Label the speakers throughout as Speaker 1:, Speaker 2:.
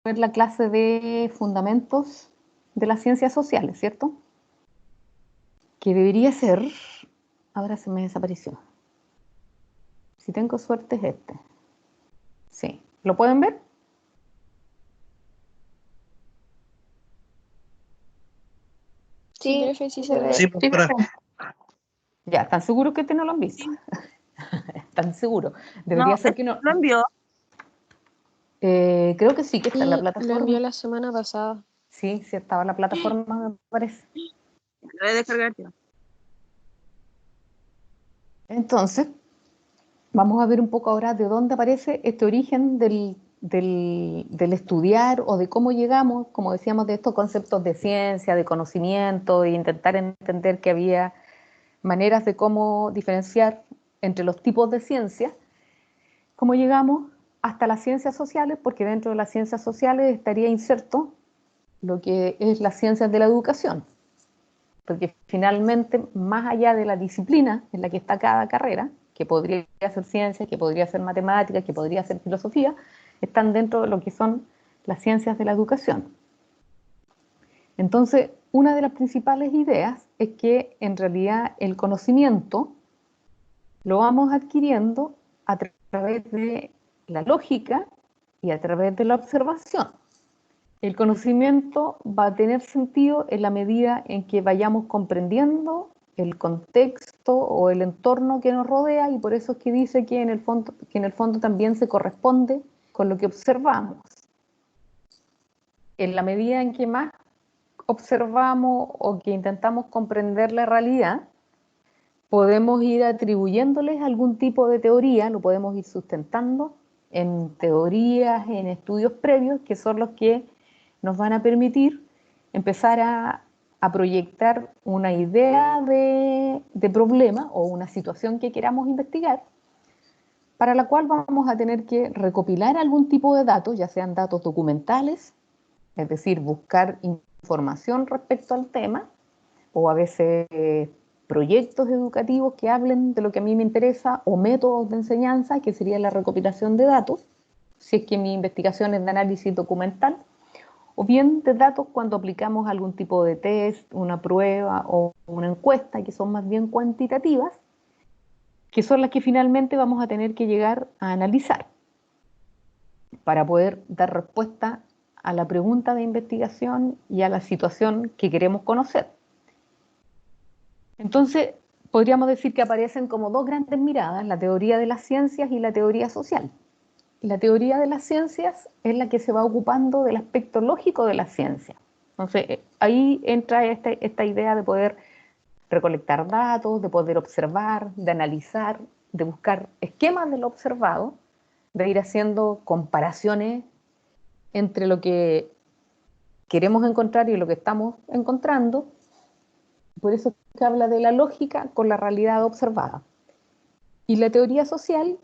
Speaker 1: ver la clase de fundamentos de las ciencias sociales, ¿cierto? Que debería ser, ahora se me desapareció. Si tengo suerte es este. Sí, ¿lo pueden ver?
Speaker 2: Sí, profe, sí se ve.
Speaker 3: Sí, profesora.
Speaker 1: Ya, ¿están seguros que este no lo han visto?
Speaker 2: Sí.
Speaker 1: ¿Están seguros?
Speaker 2: No,
Speaker 1: Debería ser que no.
Speaker 2: lo envió.
Speaker 1: Creo que sí, que está en la
Speaker 4: Sí, lo envió
Speaker 1: plataforma.
Speaker 4: la semana pasada.
Speaker 1: Sí, sí estaba en la plataforma, me parece.
Speaker 2: Lo voy a descargar ya.
Speaker 1: Entonces, vamos a ver un poco ahora de dónde aparece este origen del estudiar o de cómo llegamos, como decíamos, de estos conceptos de ciencia, de conocimiento, e intentar entender que había maneras de cómo diferenciar entre los tipos de ciencia, cómo llegamos hasta las ciencias sociales, porque dentro de las ciencias sociales estaría inserto lo que es las ciencias de la educación, porque finalmente, más allá de la disciplina en la que está cada carrera, que podría ser ciencia, que podría ser matemáticas, que podría ser filosofía, están dentro de lo que son las ciencias de la educación. Entonces, una de las principales ideas es que en realidad el conocimiento lo vamos adquiriendo a través de la lógica y a través de la observación. El conocimiento va a tener sentido en la medida en que vayamos comprendiendo el contexto o el entorno que nos rodea, y por eso es que dice que en el fondo también se corresponde con lo que observamos. En la medida en que más observamos o que intentamos comprender la realidad, podemos ir atribuyéndoles algún tipo de teoría, lo podemos ir sustentando en teorías, en estudios previos, que son los que nos van a permitir empezar a proyectar una idea de problema o una situación que queramos investigar, para la cual vamos a tener que recopilar algún tipo de datos, ya sean datos documentales, es decir, buscar información respecto al tema, o a veces proyectos educativos que hablen de lo que a mí me interesa, o métodos de enseñanza, que sería la recopilación de datos, si es que mi investigación es de análisis documental, o bien de datos cuando aplicamos algún tipo de test, una prueba o una encuesta, que son más bien cuantitativas, que son las que finalmente vamos a tener que llegar a analizar para poder dar respuesta a la pregunta de investigación y a la situación que queremos conocer. Entonces, podríamos decir que aparecen como dos grandes miradas, la teoría de las ciencias y la teoría social. La teoría de las ciencias es la que se va ocupando del aspecto lógico de la ciencia. Entonces, ahí entra esta idea de poder recolectar datos, de poder observar, de analizar, de buscar esquemas de lo observado, de ir haciendo comparaciones entre lo que queremos encontrar y lo que estamos encontrando. Por eso que habla de la lógica con la realidad observada. Y la teoría social,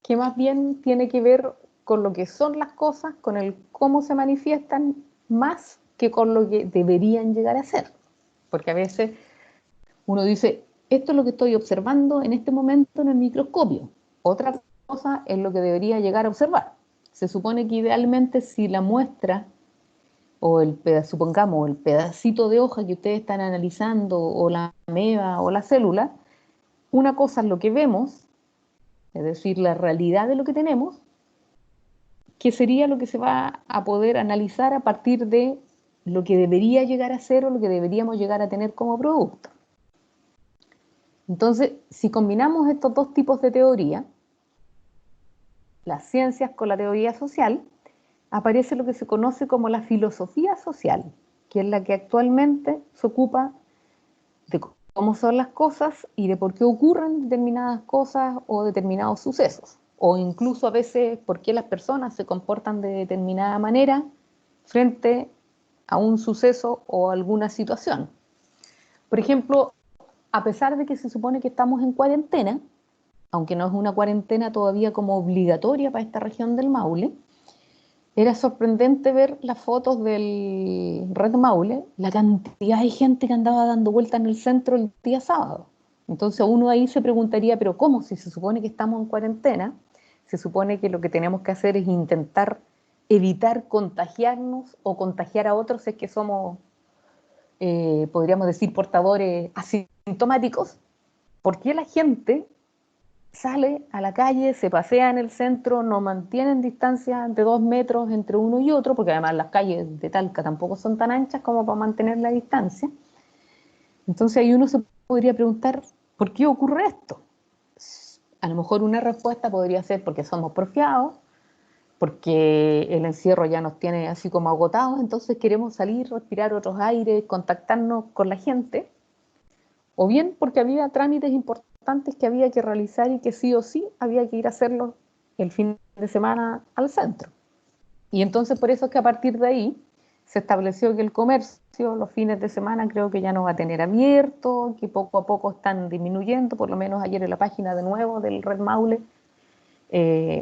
Speaker 1: que más bien tiene que ver con lo que son las cosas, con el cómo se manifiestan, más que con lo que deberían llegar a ser. Porque a veces uno dice, esto es lo que estoy observando en este momento en el microscopio. Otra cosa es lo que debería llegar a observar. Se supone que idealmente si la muestra o supongamos el pedacito de hoja que ustedes están analizando, o la ameba o la célula, una cosa es lo que vemos, es decir, la realidad de lo que tenemos, que sería lo que se va a poder analizar a partir de lo que debería llegar a ser o lo que deberíamos llegar a tener como producto. Entonces, si combinamos estos dos tipos de teoría, las ciencias con la teoría social, aparece lo que se conoce como la filosofía social, que es la que actualmente se ocupa de cómo son las cosas y de por qué ocurren determinadas cosas o determinados sucesos, o incluso a veces por qué las personas se comportan de determinada manera frente a un suceso o alguna situación. Por ejemplo, a pesar de que se supone que estamos en cuarentena, aunque no es una cuarentena todavía como obligatoria para esta región del Maule, era sorprendente ver las fotos del Red Maule, la cantidad de gente que andaba dando vueltas en el centro el día sábado. Entonces uno ahí se preguntaría, pero ¿cómo? Si se supone que estamos en cuarentena, se supone que lo que tenemos que hacer es intentar evitar contagiarnos o contagiar a otros es que somos, podríamos decir, portadores asintomáticos. ¿Por qué la gente sale a la calle, se pasea en el centro, no mantienen distancia de 2 metros entre uno y otro, porque además las calles de Talca tampoco son tan anchas como para mantener la distancia? Entonces ahí uno se podría preguntar, ¿por qué ocurre esto? A lo mejor una respuesta podría ser porque somos porfiados, porque el encierro ya nos tiene así como agotados, entonces queremos salir, respirar otros aires, contactarnos con la gente, o bien porque había trámites importantes que había que realizar y que sí o sí había que ir a hacerlos el fin de semana al centro. Y entonces por eso es que a partir de ahí se estableció que el comercio los fines de semana creo que ya no va a tener abierto, que poco a poco están disminuyendo, por lo menos ayer en la página de nuevo del Red Maule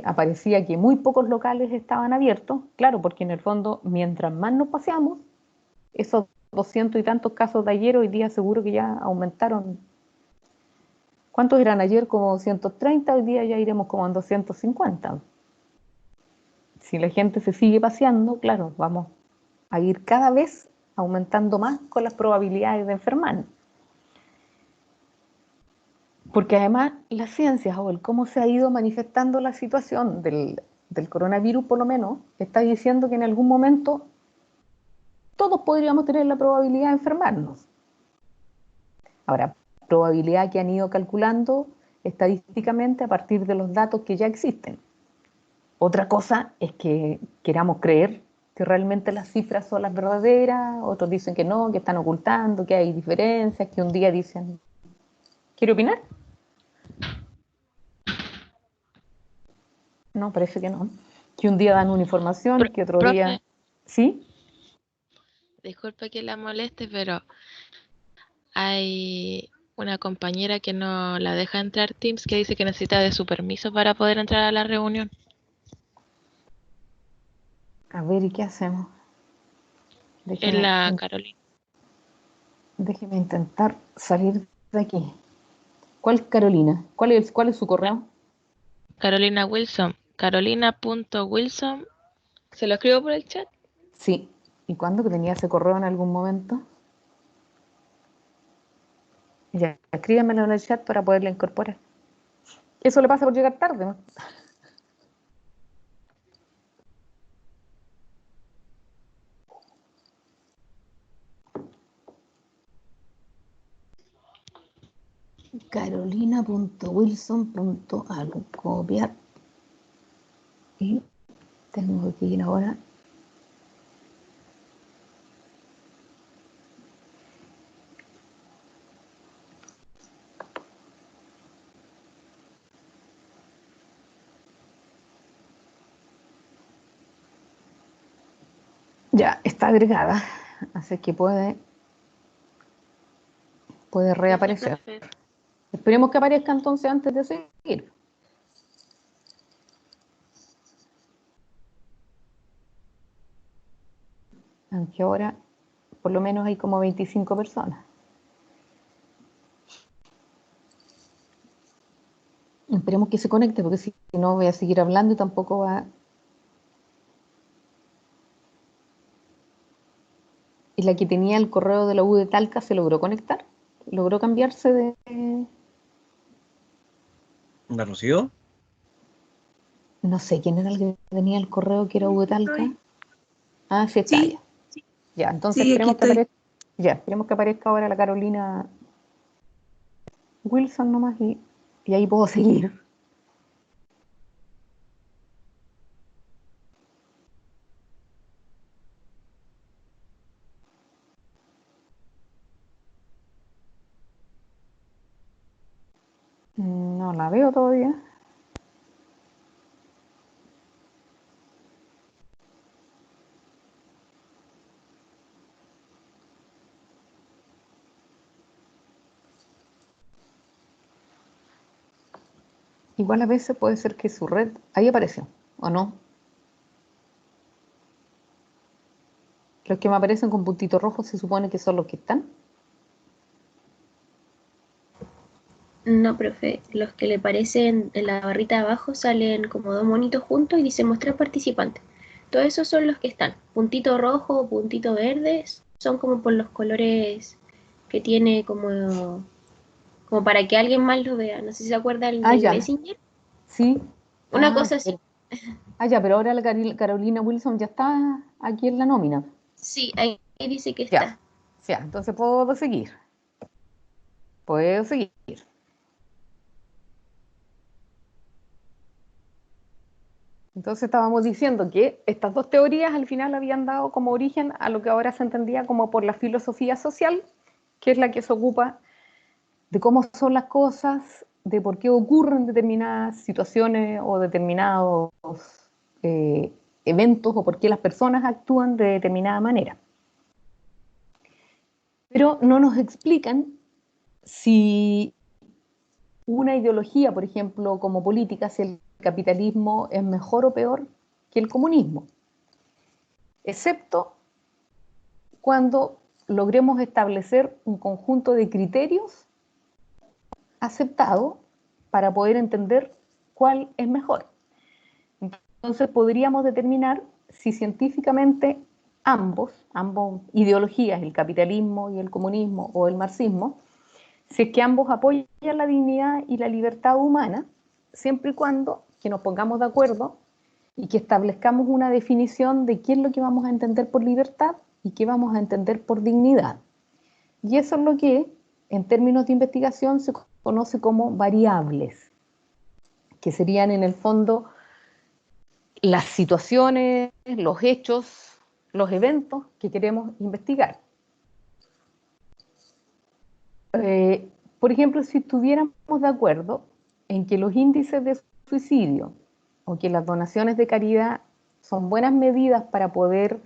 Speaker 1: aparecía que muy pocos locales estaban abiertos, claro, porque en el fondo mientras más nos paseamos, esos 200 y tantos casos de ayer hoy día seguro que ya aumentaron. ¿Cuántos eran ayer? Como 230, hoy día ya iremos como en 250. Si la gente se sigue paseando, claro, vamos a ir cada vez aumentando más con las probabilidades de enfermar. Porque además las ciencias o el cómo se ha ido manifestando la situación del coronavirus, por lo menos, está diciendo que en algún momento todos podríamos tener la probabilidad de enfermarnos. Ahora, probabilidad que han ido calculando estadísticamente a partir de los datos que ya existen. Otra cosa es que queramos creer que realmente las cifras son las verdaderas, otros dicen que no, que están ocultando, que hay diferencias, que un día dicen... ¿Quiere opinar? No, parece que no. Que un día dan una información, que otro
Speaker 3: Profe,
Speaker 1: día... ¿Sí?
Speaker 3: disculpe que la moleste, pero hay una compañera que no la deja entrar Teams que dice que necesita de su permiso para poder entrar a la reunión.
Speaker 1: A ver, ¿y qué hacemos?
Speaker 3: Es la Carolina.
Speaker 1: Déjeme intentar salir de aquí. ¿Cuál Carolina? ¿Cuál es su correo?
Speaker 3: Carolina Wilson. Carolina.wilson. ¿Se lo escribo por el chat?
Speaker 1: Sí. ¿Y cuándo que tenía ese correo en algún momento? Ya, escríbamelo en el chat para poderla incorporar. Eso le pasa por llegar tarde, ¿no? Carolina.wilson.algo. Copiar. Y tengo que ir ahora. Ya, está agregada. Así que puede reaparecer. Esperemos que aparezca entonces antes de seguir. Aunque ahora por lo menos hay como 25 personas. Esperemos que se conecte, porque si no voy a seguir hablando y tampoco va... ¿Y la que tenía el correo de la U de Talca se logró conectar? ¿Logró cambiarse de...?
Speaker 4: ¿La Rocío?
Speaker 1: No sé quién era el que tenía el correo que era U de Talca. Ah, sí está,
Speaker 2: Sí,
Speaker 1: ya. Ya, entonces
Speaker 2: sí, aquí
Speaker 1: esperemos que
Speaker 2: estoy.
Speaker 1: aparezca... Ya, esperemos que aparezca ahora la Carolina Wilson nomás y ahí puedo seguir. No la veo todavía. Igual a veces puede ser que su red... Ahí apareció, ¿o no? Los que me aparecen con puntitos rojos se supone que son los que están.
Speaker 5: No, profe, los que le parecen en la barrita de abajo salen como dos monitos juntos y dice mostrar participante. Todos esos son los que están. Puntito rojo, puntito verde, son como por los colores que tiene como para que alguien más lo vea. No sé si se acuerda del
Speaker 1: Ya,
Speaker 5: Messenger.
Speaker 1: sí.
Speaker 5: Una cosa así.
Speaker 1: Ya, pero ahora la Carolina Wilson ya está aquí en la nómina.
Speaker 5: Sí, ahí dice que
Speaker 1: Ya,
Speaker 5: está.
Speaker 1: ya, entonces puedo seguir. Puedo seguir. Entonces estábamos diciendo que estas dos teorías al final habían dado como origen a lo que ahora se entendía como por la filosofía social, que es la que se ocupa de cómo son las cosas, de por qué ocurren determinadas situaciones o determinados eh, eventos o por qué las personas actúan de determinada manera. Pero no nos explican si una ideología, por ejemplo, como política, si el capitalismo es mejor o peor que el comunismo, excepto cuando logremos establecer un conjunto de criterios aceptados para poder entender cuál es mejor. Entonces podríamos determinar si científicamente ambos ideologías, el capitalismo y el comunismo o el marxismo, si es que ambos apoyan la dignidad y la libertad humana, siempre y cuando que nos pongamos de acuerdo y que establezcamos una definición de qué es lo que vamos a entender por libertad y qué vamos a entender por dignidad. Y eso es lo que, en términos de investigación, se conoce como variables, que serían en el fondo las situaciones, los hechos, los eventos que queremos investigar. Por ejemplo, si estuviéramos de acuerdo en que los índices de suicidio o que las donaciones de caridad son buenas medidas para poder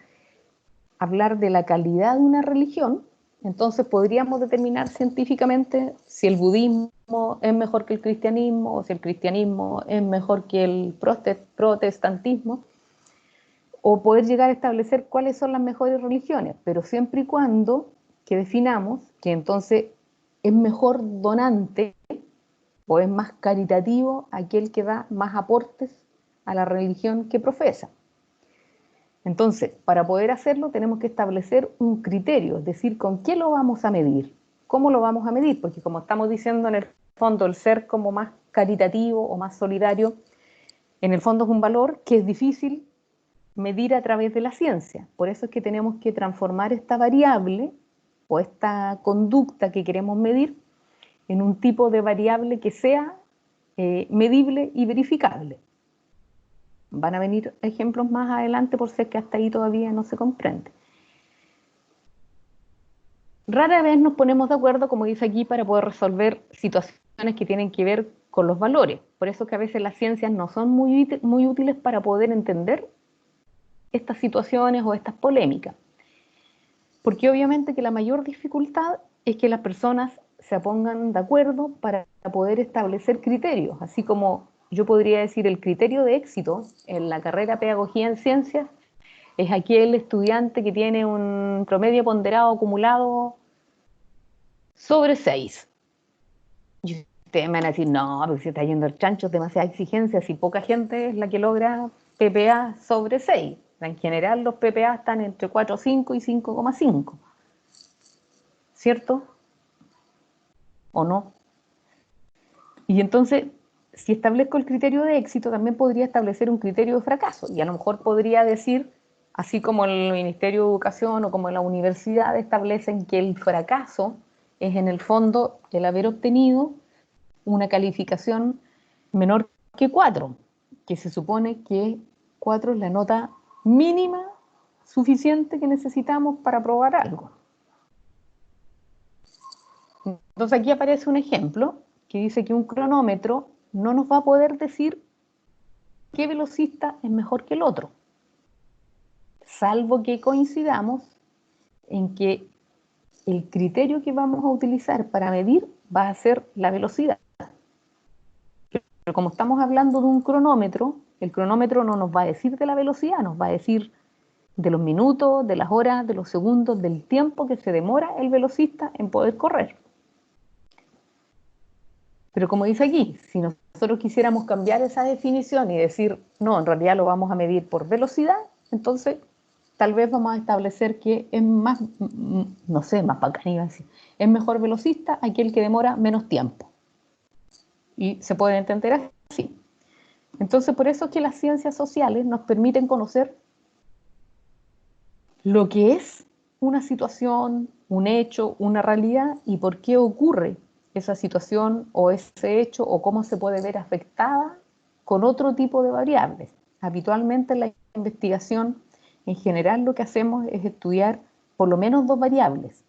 Speaker 1: hablar de la calidad de una religión, entonces podríamos determinar científicamente si el budismo es mejor que el cristianismo o si el cristianismo es mejor que el protestantismo, o poder llegar a establecer cuáles son las mejores religiones, pero siempre y cuando que definamos que entonces es mejor donante o es más caritativo aquel que da más aportes a la religión que profesa. Entonces, para poder hacerlo tenemos que establecer un criterio, es decir, con qué lo vamos a medir, cómo lo vamos a medir, porque como estamos diciendo en el fondo, el ser como más caritativo o más solidario, en el fondo es un valor que es difícil medir a través de la ciencia. Por eso es que tenemos que transformar esta variable o esta conducta que queremos medir en un tipo de variable que sea medible y verificable. Van a venir ejemplos más adelante por si es que hasta ahí todavía no se comprende. Rara vez nos ponemos de acuerdo, como dice aquí, para poder resolver situaciones que tienen que ver con los valores. Por eso es que a veces las ciencias no son muy útiles para poder entender estas situaciones o estas polémicas. Porque obviamente que la mayor dificultad es que las personas se pongan de acuerdo para poder establecer criterios, así como yo podría decir el criterio de éxito en la carrera Pedagogía en Ciencias es aquel estudiante que tiene un promedio ponderado acumulado sobre 6. Y ustedes me van a decir, no, porque se está yendo el chancho, es demasiada exigencia, si poca gente es la que logra PPA sobre 6. En general los PPA están entre 4,5 y 5,5. ¿Cierto? ¿O no? Y entonces, si establezco el criterio de éxito, también podría establecer un criterio de fracaso. Y a lo mejor podría decir, así como el Ministerio de Educación o como la universidad establecen que el fracaso es en el fondo el haber obtenido una calificación menor que 4, que se supone que 4 es la nota mínima suficiente que necesitamos para probar algo. Entonces aquí aparece un ejemplo que dice que un cronómetro no nos va a poder decir qué velocista es mejor que el otro, salvo que coincidamos en que el criterio que vamos a utilizar para medir va a ser la velocidad. Pero como estamos hablando de un cronómetro, el cronómetro no nos va a decir de la velocidad, nos va a decir de los minutos, de las horas, de los segundos, del tiempo que se demora el velocista en poder correr. Pero como dice aquí, si nosotros quisiéramos cambiar esa definición y decir, no, en realidad lo vamos a medir por velocidad, entonces tal vez vamos a establecer que es más, no sé, más bacán, iba a decir, es mejor velocista aquel que demora menos tiempo. Y se puede entender así. Entonces, por eso es que las ciencias sociales nos permiten conocer lo que es una situación, un hecho, una realidad y por qué ocurre esa situación o ese hecho o cómo se puede ver afectada con otro tipo de variables. Habitualmente en la investigación, en general lo que hacemos es estudiar por lo menos dos variables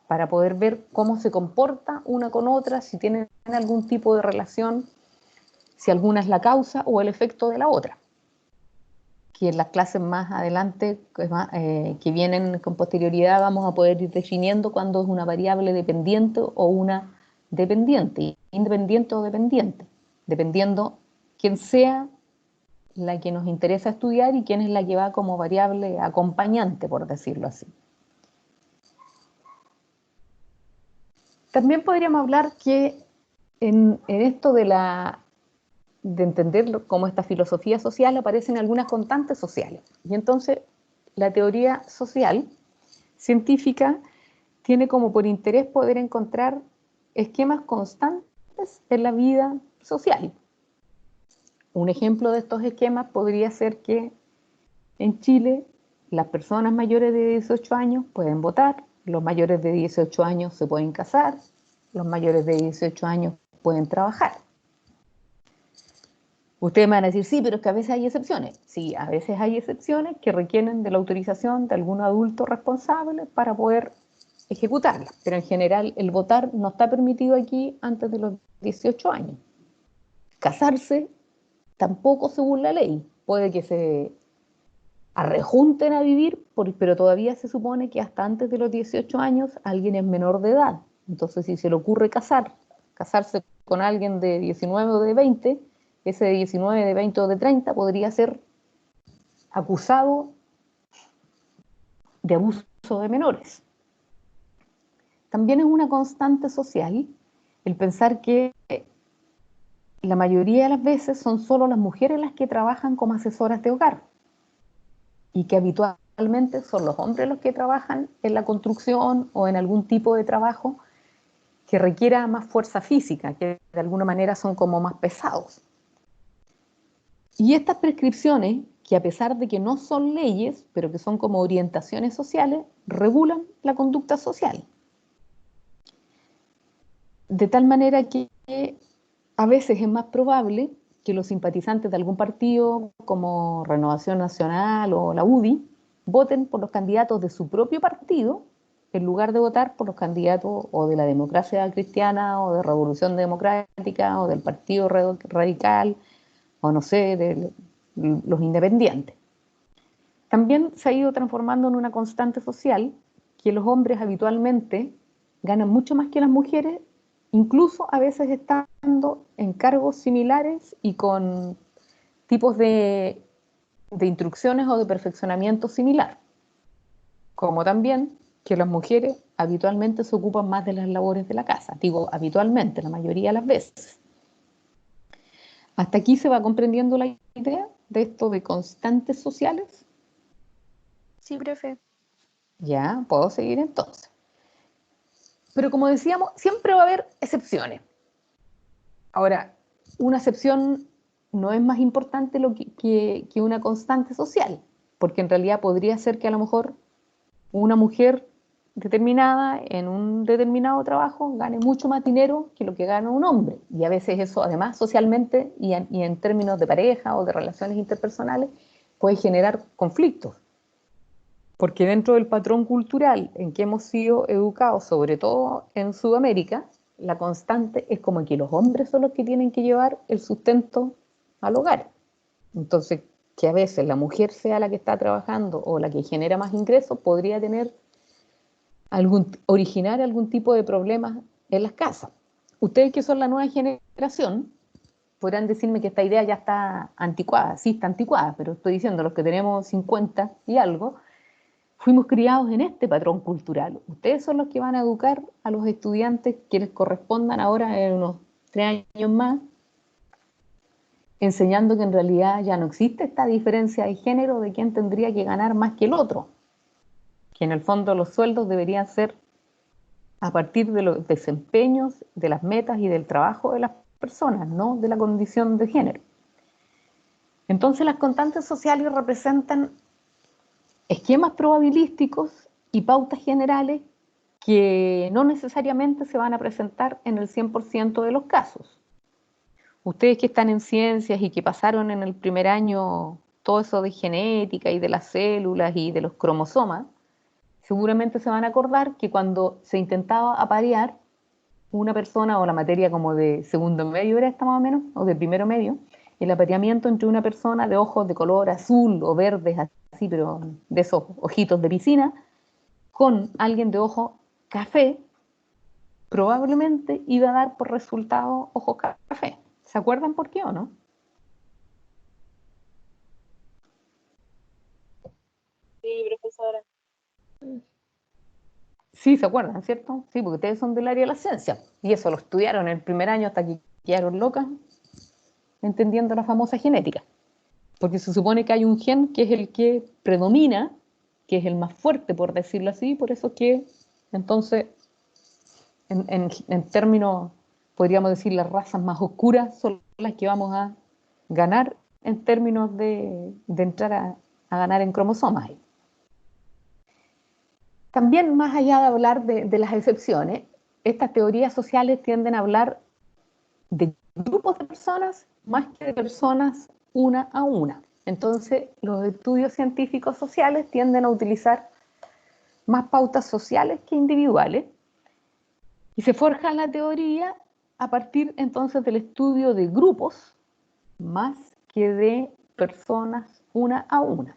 Speaker 1: para poder ver cómo se comporta una con otra, si tienen algún tipo de relación, si alguna es la causa o el efecto de la otra. Que en las clases más adelante, que vienen con posterioridad, vamos a poder ir definiendo cuándo es una variable dependiente o una dependiente, independiente o dependiente, dependiendo quién sea la que nos interesa estudiar y quién es la que va como variable acompañante, por decirlo así. También podríamos hablar que en esto de entender cómo esta filosofía social aparecen algunas constantes sociales. Y entonces la teoría social científica tiene como por interés poder encontrar esquemas constantes en la vida social. Un ejemplo de estos esquemas podría ser que en Chile las personas mayores de 18 años pueden votar, los mayores de 18 años se pueden casar, los mayores de 18 años pueden trabajar. Ustedes me van a decir, sí, pero es que a veces hay excepciones. Sí, a veces hay excepciones que requieren de la autorización de algún adulto responsable para poder ejecutarla. Pero en general el votar no está permitido aquí antes de los 18 años. Casarse tampoco según la ley. Puede que se arrejunten a vivir, pero todavía se supone que hasta antes de los 18 años alguien es menor de edad. Entonces si se le ocurre casarse con alguien de 19 o de 20, ese de 19, de 20 o de 30 podría ser acusado de abuso de menores. También es una constante social el pensar que la mayoría de las veces son solo las mujeres las que trabajan como asesoras de hogar y que habitualmente son los hombres los que trabajan en la construcción o en algún tipo de trabajo que requiera más fuerza física, que de alguna manera son como más pesados. Y estas prescripciones, que a pesar de que no son leyes, pero que son como orientaciones sociales, regulan la conducta social. De tal manera que a veces es más probable que los simpatizantes de algún partido, como Renovación Nacional o la UDI, voten por los candidatos de su propio partido, en lugar de votar por los candidatos o de la Democracia Cristiana, o de Revolución Democrática, o del Partido Radical, o no sé, de los independientes. También se ha ido transformando en una constante social que los hombres habitualmente ganan mucho más que las mujeres, incluso a veces estando en cargos similares y con tipos de instrucciones o de perfeccionamiento similar. Como también que las mujeres habitualmente se ocupan más de las labores de la casa. Digo habitualmente, la mayoría de las veces. ¿Hasta aquí se va comprendiendo la idea de esto de constantes sociales?
Speaker 2: Sí, profe.
Speaker 1: Ya, puedo seguir entonces. Pero como decíamos, siempre va a haber excepciones. Ahora, una excepción no es más importante que una constante social, porque en realidad podría ser que a lo mejor una mujer determinada en un determinado trabajo gane mucho más dinero que lo que gana un hombre. Y a veces eso, además, socialmente y en términos de pareja o de relaciones interpersonales, puede generar conflictos. Porque dentro del patrón cultural en que hemos sido educados, sobre todo en Sudamérica, la constante es como que los hombres son los que tienen que llevar el sustento al hogar. Entonces, que a veces la mujer sea la que está trabajando o la que genera más ingresos, podría originar algún tipo de problemas en las casas. Ustedes que son la nueva generación, podrán decirme que esta idea ya está anticuada. Sí, está anticuada, pero estoy diciendo, los que tenemos 50 y algo, fuimos criados en este patrón cultural. Ustedes son los que van a educar a los estudiantes que les correspondan ahora en unos 3 años más enseñando que en realidad ya no existe esta diferencia de género de quién tendría que ganar más que el otro, que en el fondo los sueldos deberían ser a partir de los desempeños, de las metas y del trabajo de las personas, no de la condición de género. Entonces las constantes sociales representan esquemas probabilísticos y pautas generales que no necesariamente se van a presentar en el 100% de los casos. Ustedes que están en ciencias y que pasaron en el primer año todo eso de genética y de las células y de los cromosomas, seguramente se van a acordar que cuando se intentaba aparear una persona, o la materia como de segundo medio era esta más o menos, o de primero medio, el apareamiento entre una persona de ojos de color azul o verdes, así, pero de esos ojitos de piscina, con alguien de ojo café, probablemente iba a dar por resultado ojos café. ¿Se acuerdan por qué o no?
Speaker 2: Sí, profesora.
Speaker 1: Sí, se acuerdan, ¿cierto? Sí, porque ustedes son del área de la ciencia. Y eso lo estudiaron en el primer año hasta que quedaron locas entendiendo la famosa genética. Porque se supone que hay un gen que es el que predomina, que es el más fuerte, por decirlo así, por eso que, entonces, en términos, podríamos decir, las razas más oscuras son las que vamos a ganar en términos de entrar a ganar en cromosomas. También, más allá de hablar de las excepciones, estas teorías sociales tienden a hablar de grupos de personas más que de personas una a una. Entonces, los estudios científicos sociales tienden a utilizar más pautas sociales que individuales y se forja la teoría a partir entonces del estudio de grupos más que de personas una a una.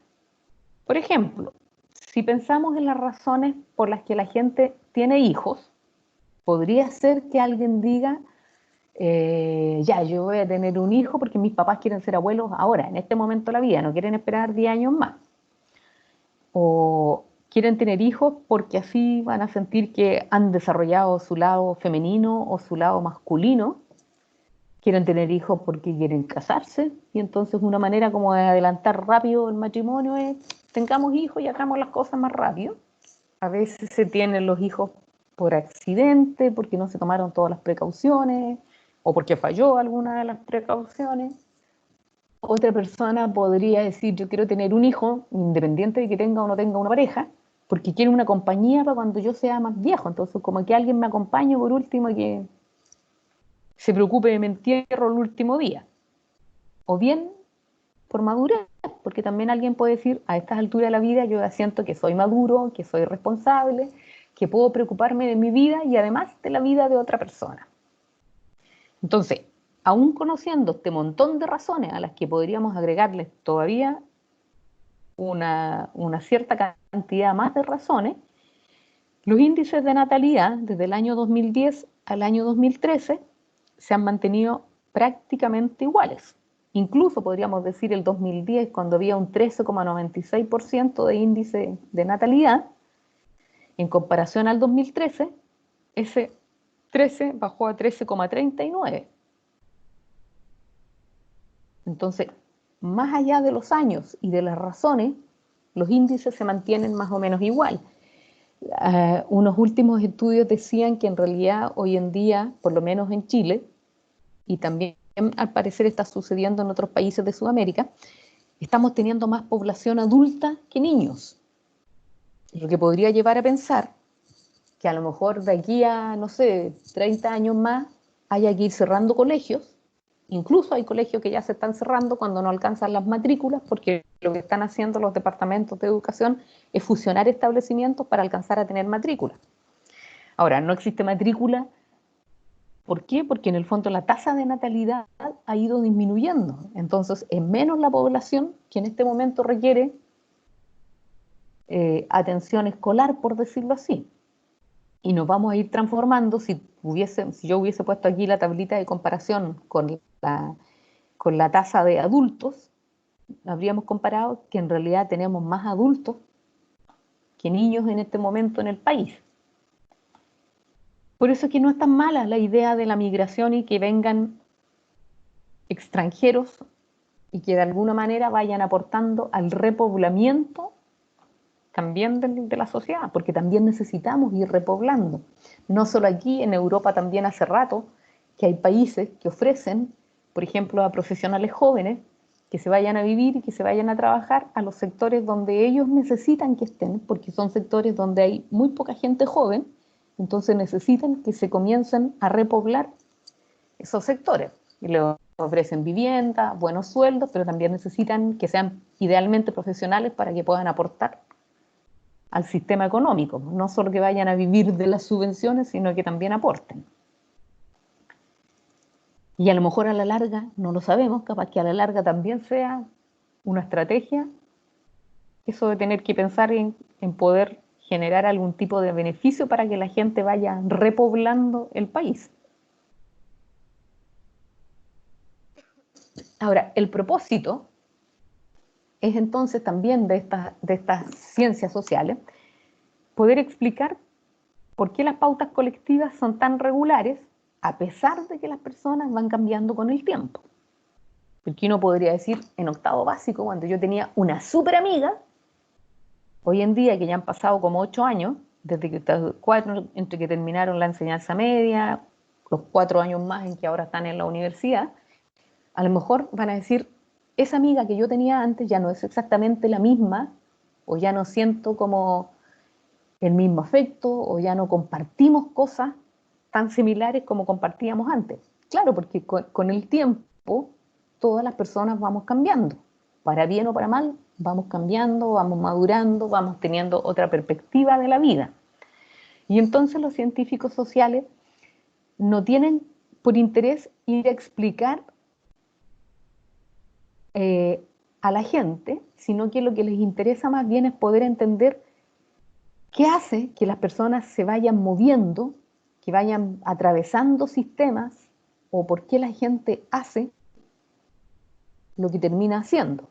Speaker 1: Por ejemplo, si pensamos en las razones por las que la gente tiene hijos, podría ser que alguien diga, ya, yo voy a tener un hijo porque mis papás quieren ser abuelos ahora, en este momento de la vida, no quieren esperar 10 años más. O quieren tener hijos porque así van a sentir que han desarrollado su lado femenino o su lado masculino. Quieren tener hijos porque quieren casarse y entonces una manera como de adelantar rápido el matrimonio es tengamos hijos y hagamos las cosas más rápido. A veces se tienen los hijos por accidente, porque no se tomaron todas las precauciones o porque falló alguna de las precauciones. Otra persona podría decir, yo quiero tener un hijo, independiente de que tenga o no tenga una pareja, porque quiero una compañía para cuando yo sea más viejo. Entonces, como que alguien me acompañe por último y que se preocupe de mi entierro el último día. O bien por madurez, porque también alguien puede decir, a estas alturas de la vida yo ya siento que soy maduro, que soy responsable, que puedo preocuparme de mi vida y además de la vida de otra persona. Entonces, aún conociendo este montón de razones a las que podríamos agregarles todavía una cierta cantidad más de razones, los índices de natalidad desde el año 2010 al año 2013 se han mantenido prácticamente iguales. Incluso podríamos decir el 2010, cuando había un 13,96% de índice de natalidad, en comparación al 2013, ese 13 bajó a 13,39. Entonces, más allá de los años y de las razones, los índices se mantienen más o menos igual. Unos últimos estudios decían que en realidad hoy en día, por lo menos en Chile, y también al parecer está sucediendo en otros países de Sudamérica, estamos teniendo más población adulta que niños. Lo que podría llevar a pensar que a lo mejor de aquí a, no sé, 30 años más, haya que ir cerrando colegios. Incluso hay colegios que ya se están cerrando cuando no alcanzan las matrículas, porque lo que están haciendo los departamentos de educación es fusionar establecimientos para alcanzar a tener matrícula. Ahora, no existe matrícula. ¿Por qué? Porque en el fondo la tasa de natalidad ha ido disminuyendo. Entonces, es menos la población que en este momento requiere atención escolar, por decirlo así. Y nos vamos a ir transformando, si yo hubiese puesto aquí la tablita de comparación con la tasa de adultos, habríamos comparado que en realidad tenemos más adultos que niños en este momento en el país. Por eso es que no es tan mala la idea de la migración y que vengan extranjeros y que de alguna manera vayan aportando al repoblamiento también de la sociedad, porque también necesitamos ir repoblando. No solo aquí, en Europa también hace rato que hay países que ofrecen, por ejemplo, a profesionales jóvenes que se vayan a vivir y que se vayan a trabajar a los sectores donde ellos necesitan que estén, porque son sectores donde hay muy poca gente joven, entonces necesitan que se comiencen a repoblar esos sectores. Y les ofrecen vivienda, buenos sueldos, pero también necesitan que sean idealmente profesionales para que puedan aportar al sistema económico, no solo que vayan a vivir de las subvenciones, sino que también aporten. Y a lo mejor a la larga, no lo sabemos, capaz que a la larga también sea una estrategia, eso de tener que pensar en poder generar algún tipo de beneficio para que la gente vaya repoblando el país. Ahora, el propósito es entonces también de estas ciencias sociales poder explicar por qué las pautas colectivas son tan regulares a pesar de que las personas van cambiando con el tiempo. Porque uno podría decir, en octavo básico, cuando yo tenía una súper amiga, hoy en día que ya han pasado como 8 años, desde que entre que terminaron la enseñanza media, los 4 años más en que ahora están en la universidad, a lo mejor van a decir, esa amiga que yo tenía antes ya no es exactamente la misma, o ya no siento como el mismo afecto, o ya no compartimos cosas tan similares como compartíamos antes. Claro, porque con el tiempo todas las personas vamos cambiando, para bien o para mal, vamos cambiando, vamos madurando, vamos teniendo otra perspectiva de la vida. Y entonces los científicos sociales no tienen por interés ir a explicar a la gente, sino que lo que les interesa más bien es poder entender qué hace que las personas se vayan moviendo, que vayan atravesando sistemas, o por qué la gente hace lo que termina haciendo.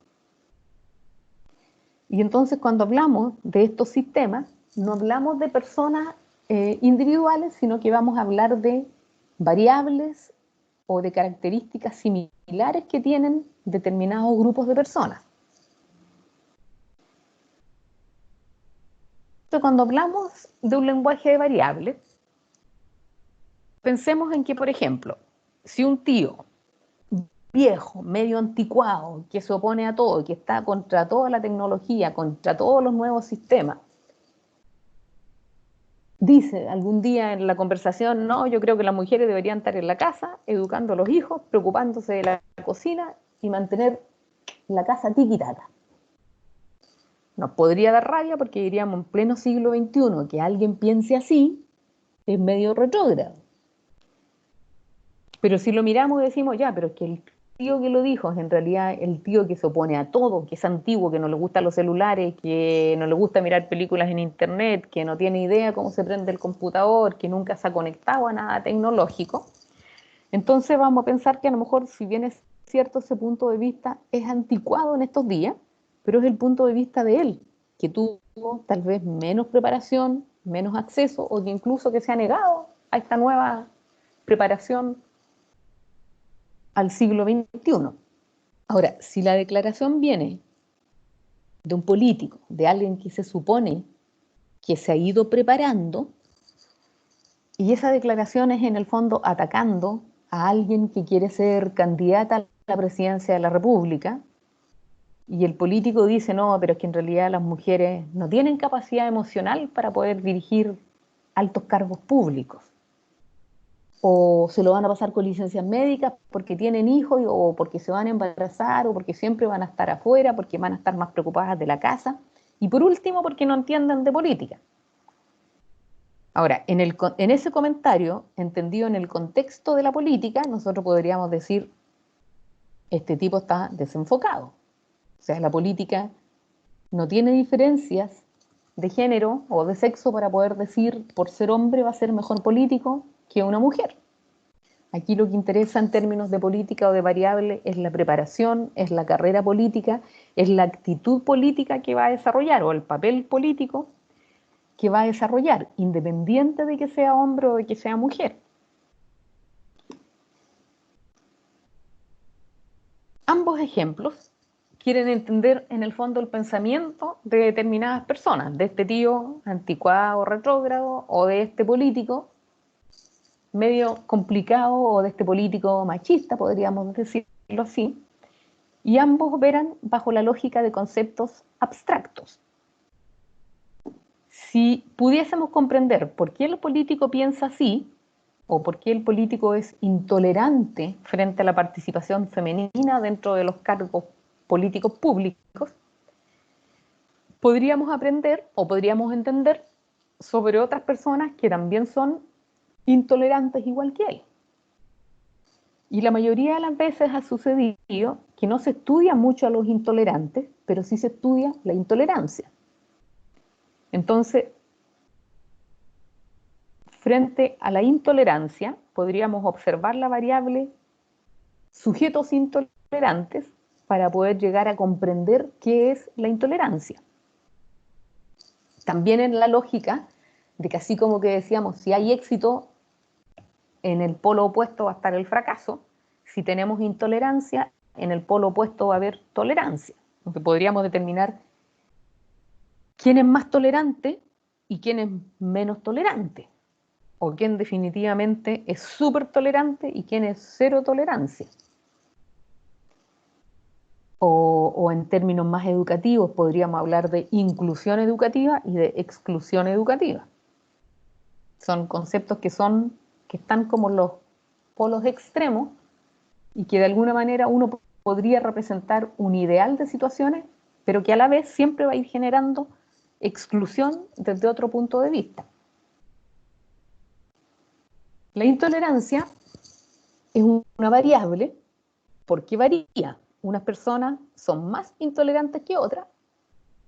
Speaker 1: Y entonces cuando hablamos de estos sistemas, no hablamos de personas individuales, sino que vamos a hablar de variables o de características similares que tienen determinados grupos de personas. Entonces, cuando hablamos de un lenguaje de variables, pensemos en que, por ejemplo, si un tío viejo, medio anticuado, que se opone a todo, que está contra toda la tecnología, contra todos los nuevos sistemas, dice algún día en la conversación, no, yo creo que las mujeres deberían estar en la casa, educando a los hijos, preocupándose de la cocina y mantener la casa tiquitaca. Nos podría dar rabia porque diríamos en pleno siglo XXI que alguien piense así es medio retrógrado. Pero si lo miramos y decimos, ya, pero es que el tío que lo dijo es en realidad el tío que se opone a todo, que es antiguo, que no le gustan los celulares, que no le gusta mirar películas en internet, que no tiene idea cómo se prende el computador, que nunca se ha conectado a nada tecnológico. Entonces vamos a pensar que a lo mejor, si bien es cierto ese punto de vista, es anticuado en estos días, pero es el punto de vista de él, que tuvo tal vez menos preparación, menos acceso, o que incluso que se ha negado a esta nueva preparación al siglo XXI. Ahora, si la declaración viene de un político, de alguien que se supone que se ha ido preparando, y esa declaración es en el fondo atacando a alguien que quiere ser candidata a la presidencia de la República, y el político dice, no, pero es que en realidad las mujeres no tienen capacidad emocional para poder dirigir altos cargos públicos, o se lo van a pasar con licencias médicas porque tienen hijos, o porque se van a embarazar, o porque siempre van a estar afuera, porque van a estar más preocupadas de la casa, y por último porque no entienden de política. Ahora, en ese comentario, entendido en el contexto de la política, nosotros podríamos decir, este tipo está desenfocado. O sea, la política no tiene diferencias de género o de sexo para poder decir, por ser hombre va a ser mejor político que una mujer. Aquí lo que interesa en términos de política o de variable es la preparación, es la carrera política, es la actitud política que va a desarrollar, o el papel político que va a desarrollar, independiente de que sea hombre o de que sea mujer. ambos ejemplos quieren entender en el fondo el pensamiento de determinadas personas, de este tío anticuado, retrógrado, o de este político medio complicado, o de este político machista, podríamos decirlo así, y ambos operan bajo la lógica de conceptos abstractos. Si pudiésemos comprender por qué el político piensa así, o por qué el político es intolerante frente a la participación femenina dentro de los cargos políticos públicos, podríamos aprender o podríamos entender sobre otras personas que también son intolerantes igual que él. Y la mayoría de las veces ha sucedido que no se estudia mucho a los intolerantes, pero sí se estudia la intolerancia. Entonces, frente a la intolerancia, podríamos observar la variable sujetos intolerantes para poder llegar a comprender qué es la intolerancia. También en la lógica de que así como que decíamos, si hay éxito, en el polo opuesto va a estar el fracaso. Si tenemos intolerancia, en el polo opuesto va a haber tolerancia. Entonces podríamos determinar quién es más tolerante y quién es menos tolerante. O quién definitivamente es súper tolerante y quién es cero tolerancia. O en términos más educativos podríamos hablar de inclusión educativa y de exclusión educativa. Son conceptos que están como los polos extremos y que de alguna manera uno podría representar un ideal de situaciones, pero que a la vez siempre va a ir generando exclusión desde otro punto de vista. La intolerancia es una variable porque varía. Unas personas son más intolerantes que otras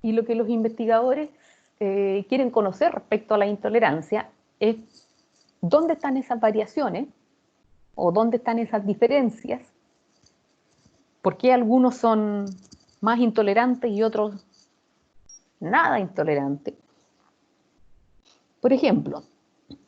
Speaker 1: y lo que los investigadores quieren conocer respecto a la intolerancia es dónde están esas variaciones o dónde están esas diferencias, por qué algunos son más intolerantes y otros nada intolerantes. Por ejemplo,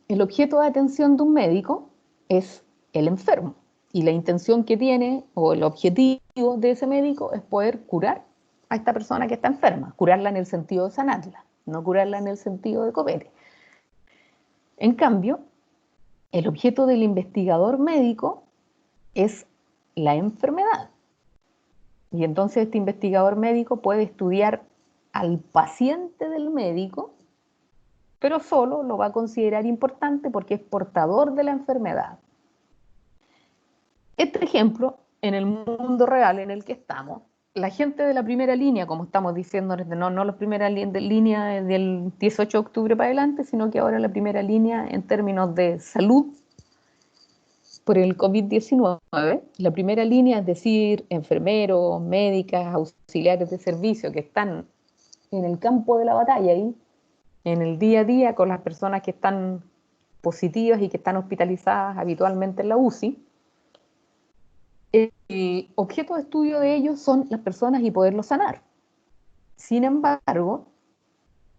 Speaker 1: el objeto de atención de un médico es el enfermo y la intención que tiene o el objetivo de ese médico es poder curar a esta persona que está enferma, curarla en el sentido de sanarla, no curarla en el sentido de copete. En cambio, el objeto del investigador médico es la enfermedad. Y entonces este investigador médico puede estudiar al paciente del médico, pero solo lo va a considerar importante porque es portador de la enfermedad. Este ejemplo, en el mundo real en el que estamos, la gente de la primera línea, como estamos diciendo, no la primera línea del 18 de octubre para adelante, sino que ahora la primera línea en términos de salud por el COVID-19, la primera línea, es decir, enfermeros, médicas, auxiliares de servicio que están en el campo de la batalla ahí, en el día a día con las personas que están positivas y que están hospitalizadas habitualmente en la UCI. El objeto de estudio de ellos son las personas y poderlos sanar. Sin embargo,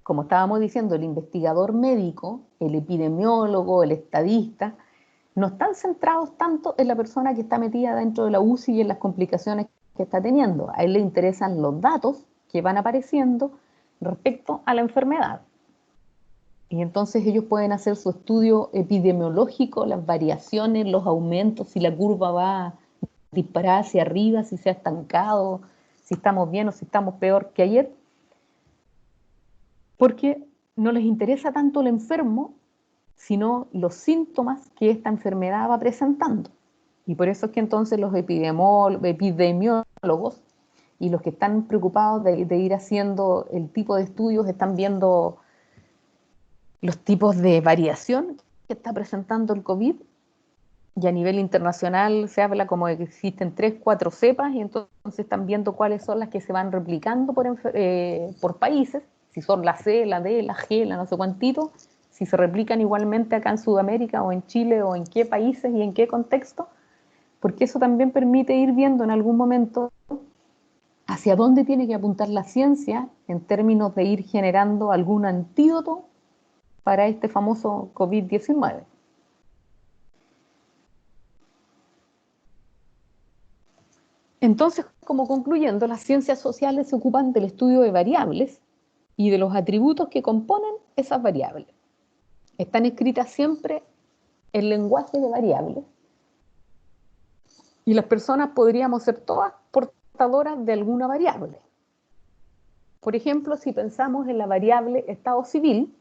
Speaker 1: como estábamos diciendo, el investigador médico, el epidemiólogo, el estadista, no están centrados tanto en la persona que está metida dentro de la UCI y en las complicaciones que está teniendo. A él le interesan los datos que van apareciendo respecto a la enfermedad. Y entonces ellos pueden hacer su estudio epidemiológico, las variaciones, los aumentos, si la curva va disparada hacia arriba, si se ha estancado, si estamos bien o si estamos peor que ayer, porque no les interesa tanto el enfermo, sino los síntomas que esta enfermedad va presentando. Y por eso es que entonces los epidemiólogos y los que están preocupados de ir haciendo el tipo de estudios están viendo los tipos de variación que está presentando el COVID, y a nivel internacional se habla como de que existen 3, 4 cepas, y entonces están viendo cuáles son las que se van replicando por países, si son la C, la D, la G, la no sé cuántito, si se replican igualmente acá en Sudamérica o en Chile o en qué países y en qué contexto, porque eso también permite ir viendo en algún momento hacia dónde tiene que apuntar la ciencia en términos de ir generando algún antídoto para este famoso COVID-19. Entonces, como concluyendo, las ciencias sociales se ocupan del estudio de variables y de los atributos que componen esas variables. Están escritas siempre en lenguaje de variables y las personas podríamos ser todas portadoras de alguna variable. Por ejemplo, si pensamos en la variable estado civil,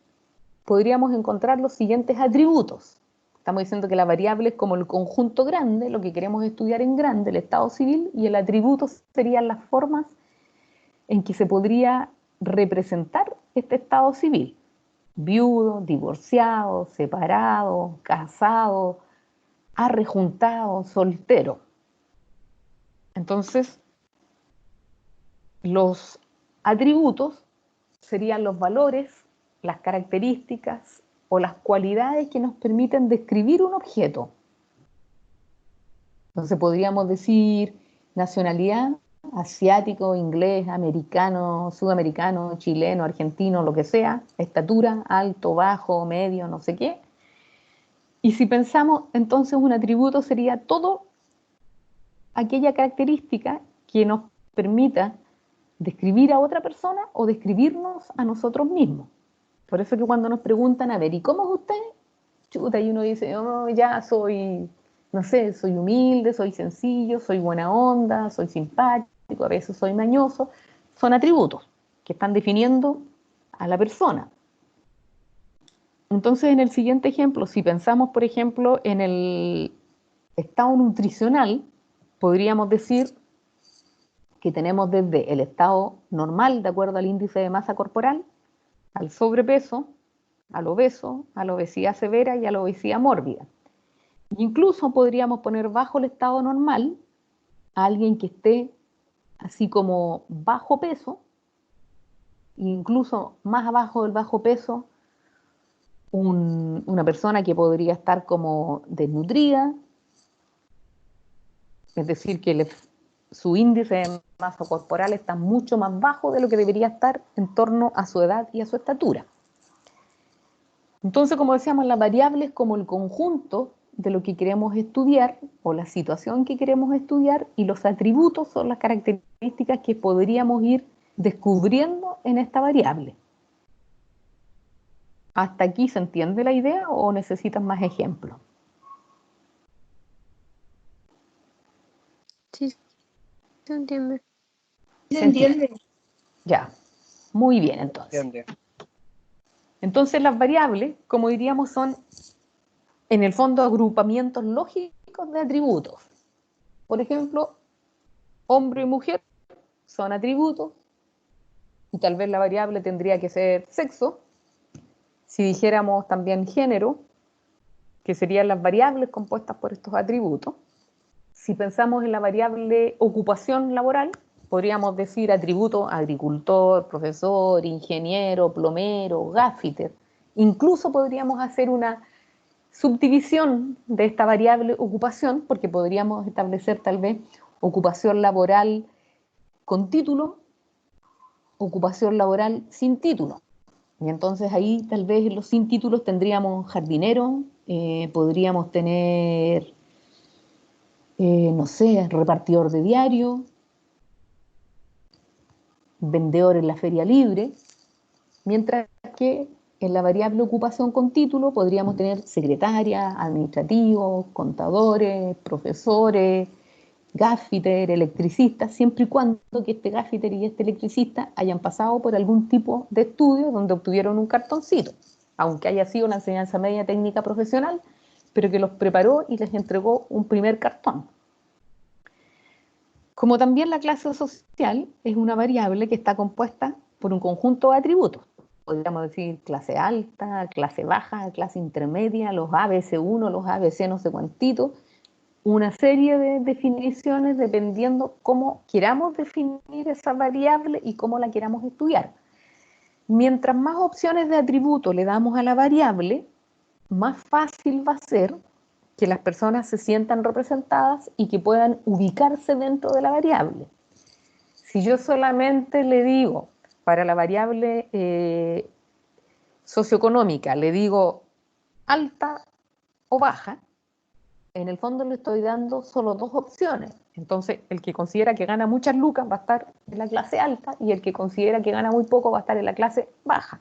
Speaker 1: podríamos encontrar los siguientes atributos. Estamos diciendo que la variable es como el conjunto grande, lo que queremos estudiar en grande, el estado civil, y el atributo serían las formas en que se podría representar este estado civil. Viudo, divorciado, separado, casado, arrejuntado, soltero. Entonces, los atributos serían los valores, las características o las cualidades que nos permiten describir un objeto. Entonces podríamos decir nacionalidad, asiático, inglés, americano, sudamericano, chileno, argentino, lo que sea, estatura, alto, bajo, medio, no sé qué. Y si pensamos, entonces un atributo sería todo aquella característica que nos permita describir a otra persona o describirnos a nosotros mismos. Por eso que cuando nos preguntan, a ver, ¿y cómo es usted? Chuta, y uno dice, oh, ya soy, no sé, soy humilde, soy sencillo, soy buena onda, soy simpático, a veces soy mañoso. Son atributos que están definiendo a la persona. Entonces, en el siguiente ejemplo, si pensamos, por ejemplo, en el estado nutricional, podríamos decir que tenemos desde el estado normal, de acuerdo al índice de masa corporal, al sobrepeso, al obeso, a la obesidad severa y a la obesidad mórbida. Incluso podríamos poner bajo el estado normal a alguien que esté así como bajo peso, incluso más abajo del bajo peso, una persona que podría estar como desnutrida, es decir, que su índice de masa corporal está mucho más bajo de lo que debería estar en torno a su edad y a su estatura. Entonces, como decíamos, la variable es como el conjunto de lo que queremos estudiar o la situación que queremos estudiar, y los atributos son las características que podríamos ir descubriendo en esta variable. ¿Hasta aquí se entiende la idea o necesitas más ejemplos?
Speaker 5: Sí, se entiende.
Speaker 2: ¿Se entiende?
Speaker 1: Ya, muy bien entonces. Entonces las variables, como diríamos, son en el fondo agrupamientos lógicos de atributos. Por ejemplo, hombre y mujer son atributos, y tal vez la variable tendría que ser sexo. Si dijéramos también género, que serían las variables compuestas por estos atributos. Si pensamos en la variable ocupación laboral, podríamos decir atributos agricultor, profesor, ingeniero, plomero, gaffiter. Incluso podríamos hacer una subdivisión de esta variable ocupación, porque podríamos establecer tal vez ocupación laboral con título, ocupación laboral sin título. Y entonces ahí tal vez en los sin títulos tendríamos jardinero, podríamos tener, no sé, repartidor de diario, vendedor en la feria libre, mientras que en la variable ocupación con título podríamos tener secretarias, administrativos, contadores, profesores, gaffiter, electricistas, siempre y cuando que este gaffiter y este electricista hayan pasado por algún tipo de estudio donde obtuvieron un cartoncito, aunque haya sido una enseñanza media técnica profesional, pero que los preparó y les entregó un primer cartón. Como también la clase social es una variable que está compuesta por un conjunto de atributos. Podríamos decir clase alta, clase baja, clase intermedia, los ABC1, los ABC no sé cuántitos, una serie de definiciones dependiendo cómo queramos definir esa variable y cómo la queramos estudiar. Mientras más opciones de atributo le damos a la variable, más fácil va a ser que las personas se sientan representadas y que puedan ubicarse dentro de la variable. Si yo solamente le digo, para la variable socioeconómica, le digo alta o baja, en el fondo le estoy dando solo dos opciones. Entonces, el que considera que gana muchas lucas va a estar en la clase alta y el que considera que gana muy poco va a estar en la clase baja.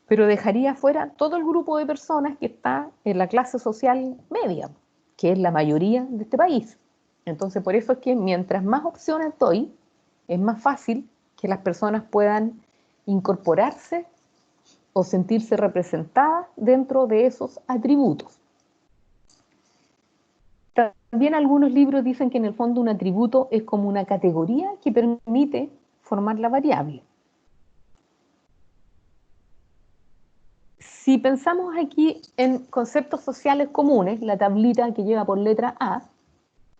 Speaker 1: Pero dejaría fuera todo el grupo de personas que está en la clase social media, que es la mayoría de este país. Entonces, por eso es que mientras más opciones doy, es más fácil que las personas puedan incorporarse o sentirse representadas dentro de esos atributos. También algunos libros dicen que en el fondo un atributo es como una categoría que permite formar la variable. Si pensamos aquí en conceptos sociales comunes, la tablita que lleva por letra A,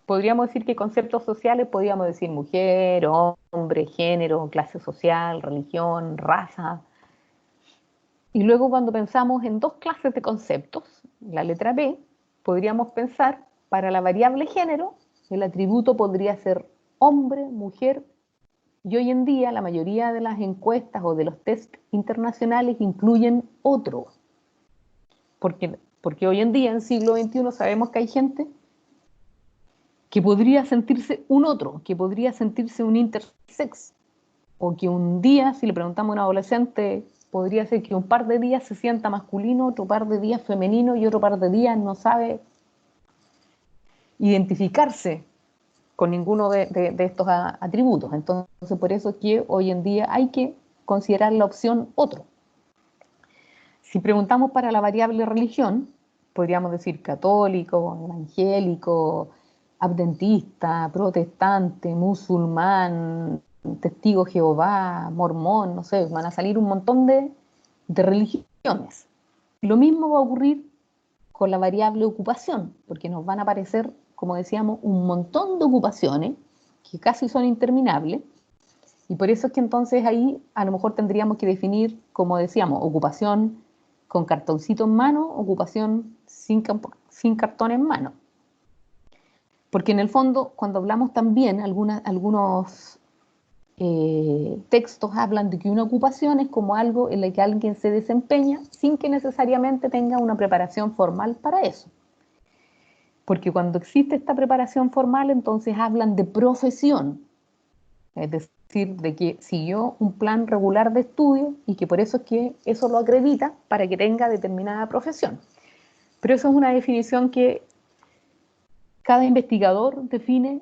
Speaker 1: podríamos decir que conceptos sociales podríamos decir mujer, hombre, género, clase social, religión, raza. Y luego cuando pensamos en dos clases de conceptos, la letra B, podríamos pensar para la variable género, el atributo podría ser hombre, mujer, y hoy en día la mayoría de las encuestas o de los test internacionales incluyen otro. Porque hoy en día, en siglo XXI, sabemos que hay gente que podría sentirse un otro, que podría sentirse un intersex, o que un día, si le preguntamos a un adolescente, podría ser que un par de días se sienta masculino, otro par de días femenino y otro par de días no sabe identificarse con ninguno de estos atributos. Entonces, por eso es que hoy en día hay que considerar la opción otro. Si preguntamos para la variable religión, podríamos decir católico, evangélico, adventista, protestante, musulmán, testigo de Jehová, mormón, no sé, van a salir un montón de religiones. Lo mismo va a ocurrir con la variable ocupación, porque nos van a aparecer, como decíamos, un montón de ocupaciones que casi son interminables, y por eso es que entonces ahí a lo mejor tendríamos que definir, como decíamos, ocupación con cartoncito en mano, ocupación sin cartón en mano. Porque en el fondo, cuando hablamos también, algunos textos hablan de que una ocupación es como algo en el que alguien se desempeña sin que necesariamente tenga una preparación formal para eso. Porque cuando existe esta preparación formal, entonces hablan de profesión, es decir, de que siguió un plan regular de estudio y que por eso es que eso lo acredita para que tenga determinada profesión. Pero eso es una definición que cada investigador define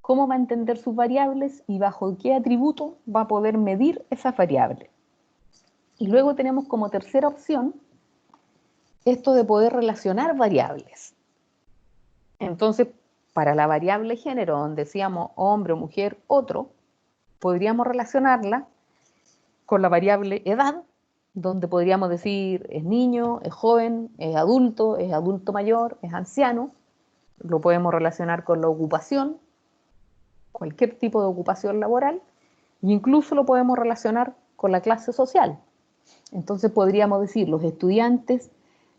Speaker 1: cómo va a entender sus variables y bajo qué atributo va a poder medir esas variables. Y luego tenemos como tercera opción esto de poder relacionar variables. Entonces, para la variable género, donde decíamos hombre, mujer, otro, podríamos relacionarla con la variable edad, donde podríamos decir es niño, es joven, es adulto mayor, es anciano. Lo podemos relacionar con la ocupación, cualquier tipo de ocupación laboral, e incluso lo podemos relacionar con la clase social. Entonces podríamos decir, los estudiantes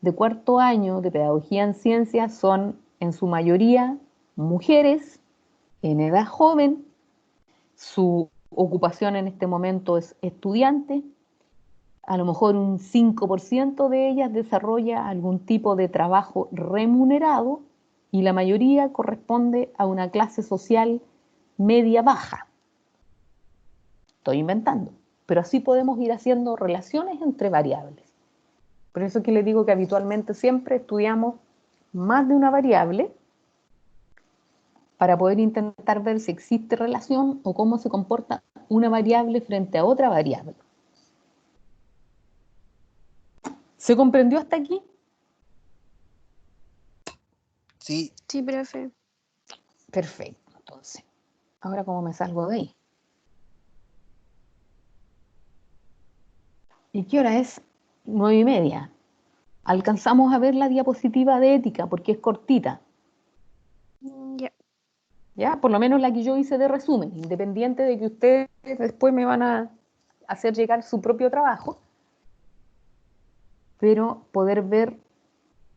Speaker 1: de cuarto año de pedagogía en ciencias son en su mayoría mujeres en edad joven, su ocupación en este momento es estudiante, a lo mejor un 5% de ellas desarrolla algún tipo de trabajo remunerado y la mayoría corresponde a una clase social media-baja. Estoy inventando, pero así podemos ir haciendo relaciones entre variables. Por eso es que les digo que habitualmente siempre estudiamos más de una variable para poder intentar ver si existe relación o cómo se comporta una variable frente a otra variable. ¿Se comprendió hasta aquí?
Speaker 2: Sí.
Speaker 5: Sí, profe.
Speaker 1: Perfecto, entonces. Ahora, ¿cómo me salgo de ahí? ¿Y qué hora es? 9:30. Alcanzamos a ver la diapositiva de ética porque es cortita.
Speaker 5: Ya.
Speaker 1: ¿Ya? Por lo menos la que yo hice de resumen, independiente de que ustedes después me van a hacer llegar su propio trabajo, pero poder ver,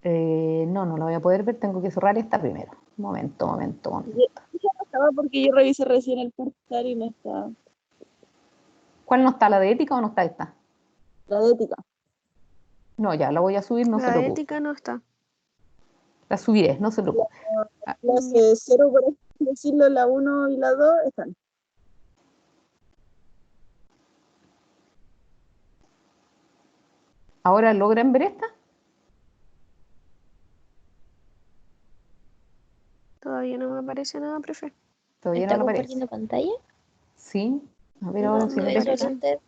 Speaker 1: no lo voy a poder ver, tengo que cerrar esta primero. Momento.
Speaker 4: Ya no estaba porque yo revisé recién el portal y no está.
Speaker 1: ¿Cuál no está, la de ética o no está esta?
Speaker 4: La de ética.
Speaker 1: No, ya la voy a subir, no se
Speaker 5: La
Speaker 1: preocupe.
Speaker 5: ética no está.
Speaker 1: La subiré, no se preocupe.
Speaker 4: Clase 0, por así decirlo, la 1 y la 2 están.
Speaker 1: ¿Ahora logran ver esta?
Speaker 6: Todavía no me aparece nada, profe.
Speaker 1: Todavía
Speaker 5: ¿Está
Speaker 1: no la aparece.
Speaker 5: compartiendo pantalla?
Speaker 1: Sí. A ver
Speaker 5: No,
Speaker 1: ahora
Speaker 5: no
Speaker 1: si
Speaker 5: me
Speaker 1: aparece.
Speaker 5: aparece.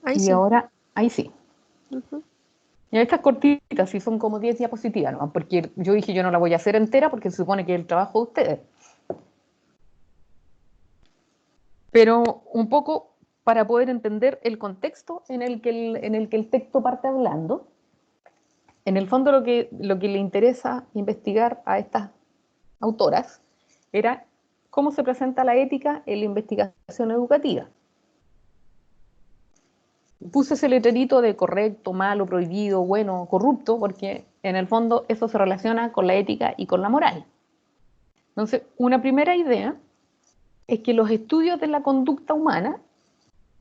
Speaker 6: Ahí
Speaker 1: Y
Speaker 6: sí.
Speaker 1: ahora, ahí sí.
Speaker 6: Ujú.
Speaker 1: Y estas cortitas, sí son como 10 diapositivas, ¿no? Porque yo dije yo no la voy a hacer entera porque se supone que es el trabajo de ustedes. Pero un poco para poder entender el contexto en el que el texto parte hablando. En el fondo lo que le interesa investigar a estas autoras era cómo se presenta la ética en la investigación educativa. Puse ese letrerito de correcto, malo, prohibido, bueno, corrupto, porque en el fondo eso se relaciona con la ética y con la moral. Entonces, una primera idea es que los estudios de la conducta humana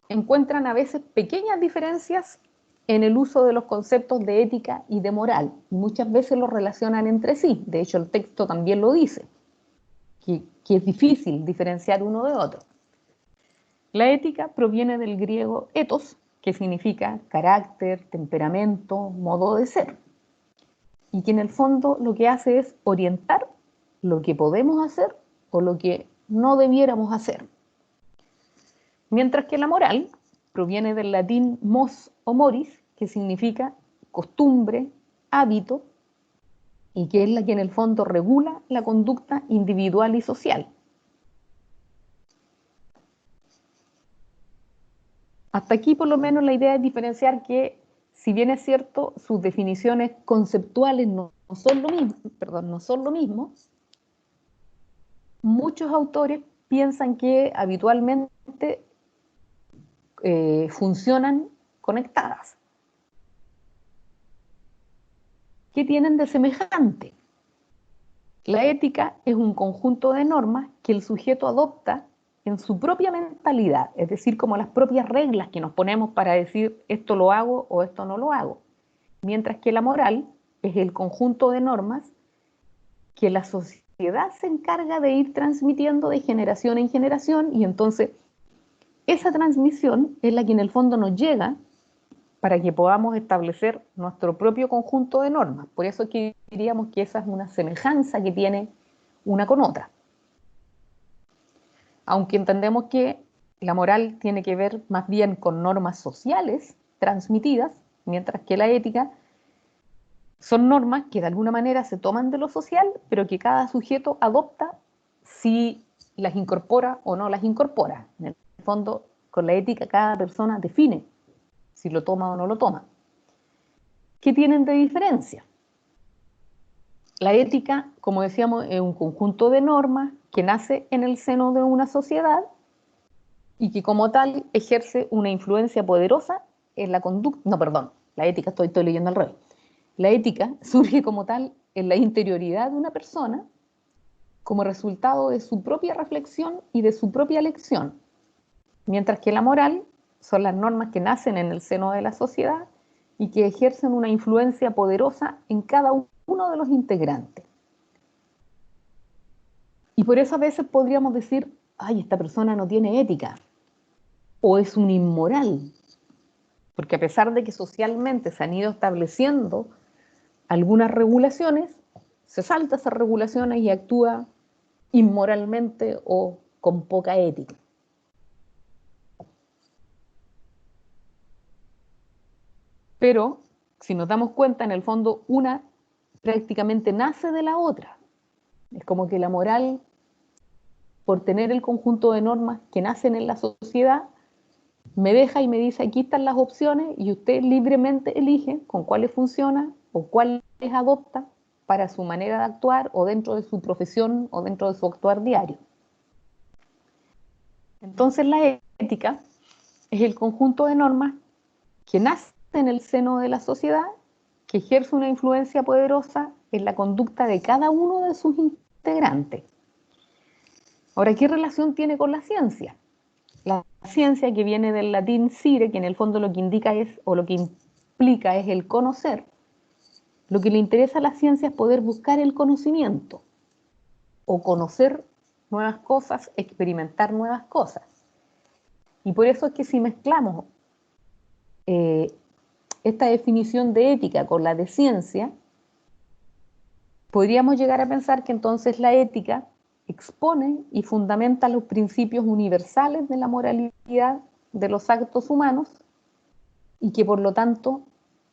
Speaker 1: encuentran a veces pequeñas diferencias en el uso de los conceptos de ética y de moral. Y muchas veces los relacionan entre sí. De hecho, el texto también lo dice, que es difícil diferenciar uno de otro. La ética proviene del griego ethos, que significa carácter, temperamento, modo de ser. Y que en el fondo lo que hace es orientar lo que podemos hacer o lo que no debiéramos hacer. Mientras que la moral proviene del latín mos o moris, que significa costumbre, hábito, y que es la que en el fondo regula la conducta individual y social. Hasta aquí por lo menos la idea es diferenciar que, si bien es cierto, sus definiciones conceptuales no son lo mismo, muchos autores piensan que habitualmente funcionan conectadas. ¿Qué tienen de semejante? La ética es un conjunto de normas que el sujeto adopta en su propia mentalidad, es decir, como las propias reglas que nos ponemos para decir esto lo hago o esto no lo hago. Mientras que la moral es el conjunto de normas que la sociedad se encarga de ir transmitiendo de generación en generación, y entonces esa transmisión es la que en el fondo nos llega para que podamos establecer nuestro propio conjunto de normas. Por eso es que diríamos que esa es una semejanza que tiene una con otra. Aunque entendemos que la moral tiene que ver más bien con normas sociales transmitidas, mientras que la ética son normas que de alguna manera se toman de lo social, pero que cada sujeto adopta si las incorpora o no las incorpora. En el fondo, con la ética cada persona define si lo toma o no lo toma. ¿Qué tienen de diferencia? La ética, como decíamos, es un conjunto de normas que nace en el seno de una sociedad y que como tal ejerce una influencia poderosa en la conducta. No, perdón, la ética, estoy leyendo al revés. La ética surge como tal en la interioridad de una persona como resultado de su propia reflexión y de su propia elección, mientras que la moral son las normas que nacen en el seno de la sociedad y que ejercen una influencia poderosa en cada uno de los integrantes. Y por eso a veces podríamos decir, ay, esta persona no tiene ética, o es un inmoral, porque a pesar de que socialmente se han ido estableciendo algunas regulaciones, se salta esas regulaciones y actúa inmoralmente o con poca ética. Pero si nos damos cuenta, en el fondo una prácticamente nace de la otra. Es como que la moral, por tener el conjunto de normas que nacen en la sociedad, me deja y me dice, aquí están las opciones y usted libremente elige con cuáles funciona o cuáles adopta para su manera de actuar o dentro de su profesión o dentro de su actuar diario. Entonces la ética es el conjunto de normas que nace en el seno de la sociedad, que ejerce una influencia poderosa en la conducta de cada uno de sus integrantes. Ahora, ¿qué relación tiene con la ciencia? La ciencia, que viene del latín cire, que en el fondo lo que indica es, o lo que implica es el conocer, lo que le interesa a la ciencia es poder buscar el conocimiento o conocer nuevas cosas, experimentar nuevas cosas. Y por eso es que si mezclamos esta definición de ética con la de ciencia, podríamos llegar a pensar que entonces la ética expone y fundamenta los principios universales de la moralidad de los actos humanos y que por lo tanto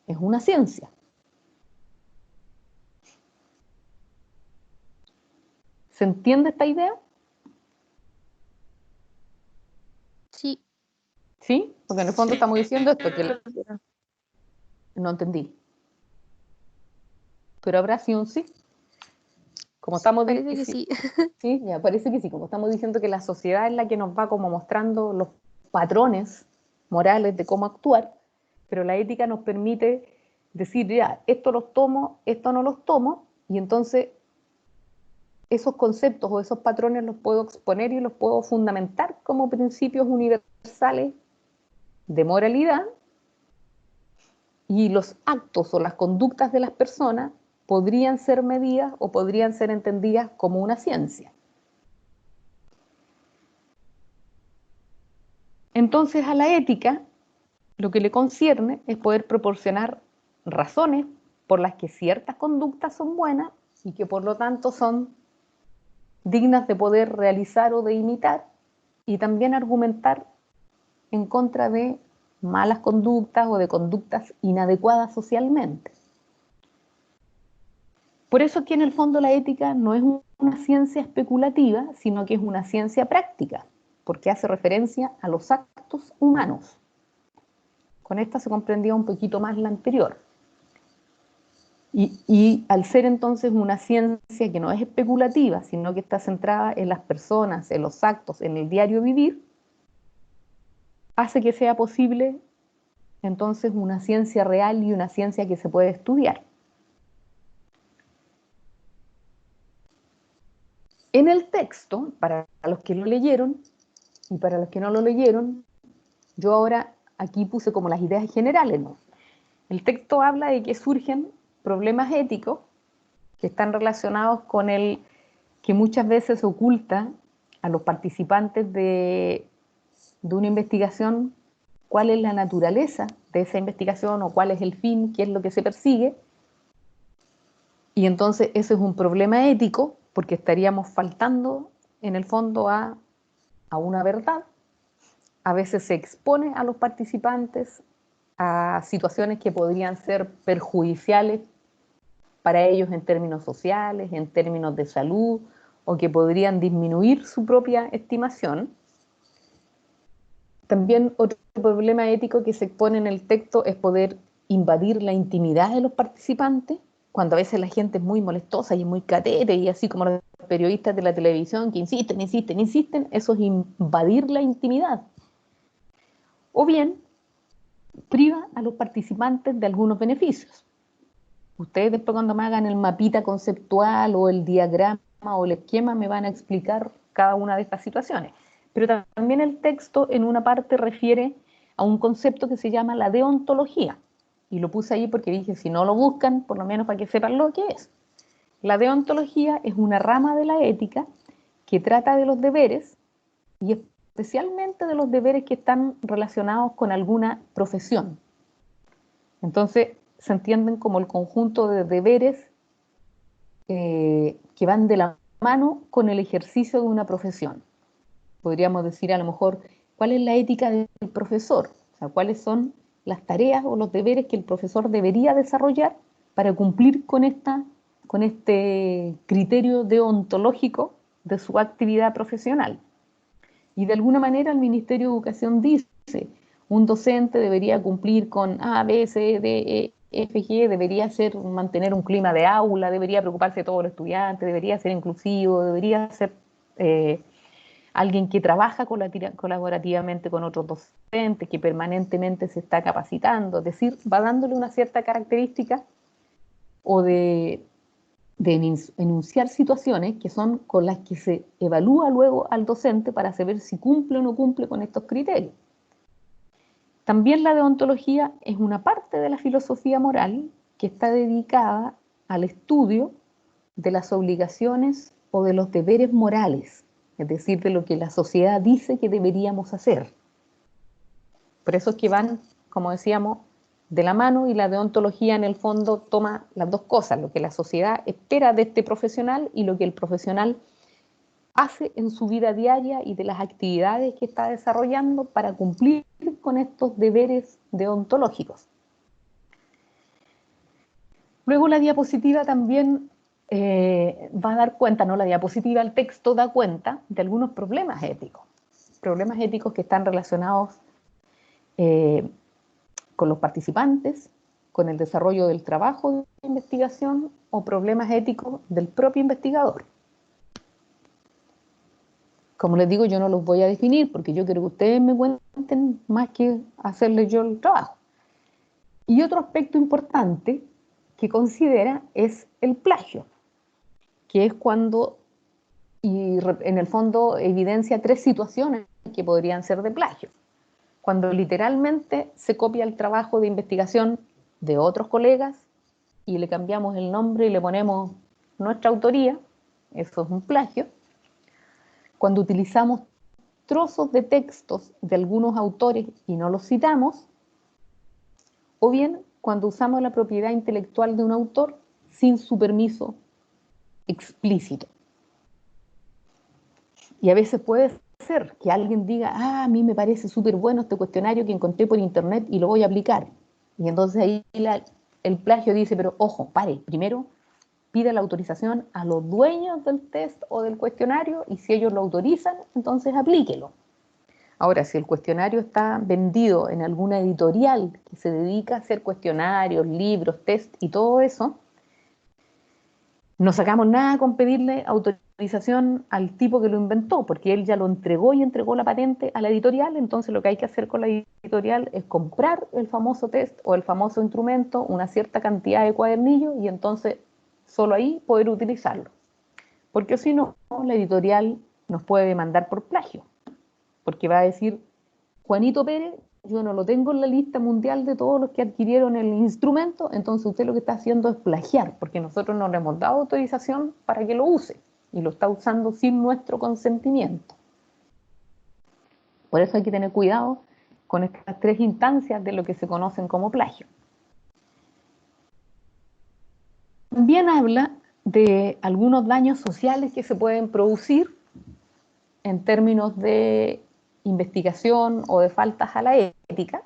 Speaker 1: es una ciencia. ¿Se entiende esta idea?
Speaker 6: Sí,
Speaker 1: ¿Sí? Porque en el fondo estamos diciendo esto, que no entendí. Pero habrá sí un sí. Como estamos
Speaker 6: parece que sí.
Speaker 1: sí, ya parece que sí, como estamos diciendo que la sociedad es la que nos va como mostrando los patrones morales de cómo actuar, pero la ética nos permite decir, ya, esto los tomo, esto no los tomo, y entonces esos conceptos o esos patrones los puedo exponer y los puedo fundamentar como principios universales de moralidad, y los actos o las conductas de las personas podrían ser medidas o podrían ser entendidas como una ciencia. Entonces a la ética lo que le concierne es poder proporcionar razones por las que ciertas conductas son buenas y que por lo tanto son dignas de poder realizar o de imitar, y también argumentar en contra de malas conductas o de conductas inadecuadas socialmente. Por eso es que en el fondo la ética no es una ciencia especulativa, sino que es una ciencia práctica, porque hace referencia a los actos humanos. Con esta se comprendía un poquito más la anterior. Y al ser entonces una ciencia que no es especulativa, sino que está centrada en las personas, en los actos, en el diario vivir, hace que sea posible entonces una ciencia real y una ciencia que se puede estudiar. En el texto, para los que lo leyeron y para los que no lo leyeron, yo ahora aquí puse como las ideas generales, ¿no? El texto habla de que surgen problemas éticos que están relacionados con el que muchas veces se oculta a los participantes de una investigación cuál es la naturaleza de esa investigación o cuál es el fin, qué es lo que se persigue. Y entonces ese es un problema ético porque estaríamos faltando en el fondo a una verdad. A veces se expone a los participantes a situaciones que podrían ser perjudiciales para ellos en términos sociales, en términos de salud, o que podrían disminuir su propia estimación. También otro problema ético que se expone en el texto es poder invadir la intimidad de los participantes, cuando a veces la gente es muy molestosa y es muy catete, y así como los periodistas de la televisión que insisten, insisten, insisten, eso es invadir la intimidad. O bien, priva a los participantes de algunos beneficios. Ustedes después cuando me hagan el mapita conceptual o el diagrama o el esquema me van a explicar cada una de estas situaciones. Pero también el texto en una parte refiere a un concepto que se llama la deontología. Y lo puse ahí porque dije, si no lo buscan, por lo menos para que sepan lo que es. La deontología es una rama de la ética que trata de los deberes y especialmente de los deberes que están relacionados con alguna profesión. Entonces, se entienden como el conjunto de deberes que van de la mano con el ejercicio de una profesión. Podríamos decir a lo mejor, ¿cuál es la ética del profesor? O sea, ¿cuáles son las tareas o los deberes que el profesor debería desarrollar para cumplir con este criterio deontológico de su actividad profesional? Y de alguna manera el Ministerio de Educación dice, un docente debería cumplir con A, B, C, D, E, F, G, debería mantener un clima de aula, debería preocuparse de todos los estudiantes, debería ser inclusivo, debería ser alguien que trabaja colaborativamente con otros docentes, que permanentemente se está capacitando, es decir, va dándole una cierta característica o de enunciar situaciones que son con las que se evalúa luego al docente para saber si cumple o no cumple con estos criterios. También la deontología es una parte de la filosofía moral que está dedicada al estudio de las obligaciones o de los deberes morales, es decir, de lo que la sociedad dice que deberíamos hacer. Por eso es que van, como decíamos, de la mano, y la deontología en el fondo toma las dos cosas, lo que la sociedad espera de este profesional y lo que el profesional hace en su vida diaria y de las actividades que está desarrollando para cumplir con estos deberes deontológicos. Luego la diapositiva también va a dar cuenta, no la diapositiva, el texto da cuenta de algunos problemas éticos que están relacionados con los participantes, con el desarrollo del trabajo de investigación o problemas éticos del propio investigador. Como les digo, yo no los voy a definir porque yo quiero que ustedes me cuenten más que hacerles yo el trabajo. Y otro aspecto importante que considera es el plagio, que es cuando, y en el fondo evidencia 3 situaciones que podrían ser de plagio. Cuando literalmente se copia el trabajo de investigación de otros colegas y le cambiamos el nombre y le ponemos nuestra autoría, eso es un plagio. Cuando utilizamos trozos de textos de algunos autores y no los citamos, o bien cuando usamos la propiedad intelectual de un autor sin su permiso explícito. Y a veces puede ser que alguien diga, a mí me parece súper bueno este cuestionario que encontré por internet y lo voy a aplicar. Y entonces ahí el plagio dice, pero ojo, pare, primero pida la autorización a los dueños del test o del cuestionario y si ellos lo autorizan, entonces aplíquelo. Ahora, si el cuestionario está vendido en alguna editorial que se dedica a hacer cuestionarios, libros, test y todo eso, no sacamos nada con pedirle autorización al tipo que lo inventó, porque él ya lo entregó y entregó la patente a la editorial. Entonces lo que hay que hacer con la editorial es comprar el famoso test o el famoso instrumento, una cierta cantidad de cuadernillos, y entonces solo ahí poder utilizarlo. Porque si no, la editorial nos puede demandar por plagio, porque va a decir, Juanito Pérez, yo no lo tengo en la lista mundial de todos los que adquirieron el instrumento, entonces usted lo que está haciendo es plagiar, porque nosotros no le hemos dado autorización para que lo use, y lo está usando sin nuestro consentimiento. Por eso hay que tener cuidado con estas 3 instancias de lo que se conocen como plagio. También habla de algunos daños sociales que se pueden producir en términos de investigación o de faltas a la ética,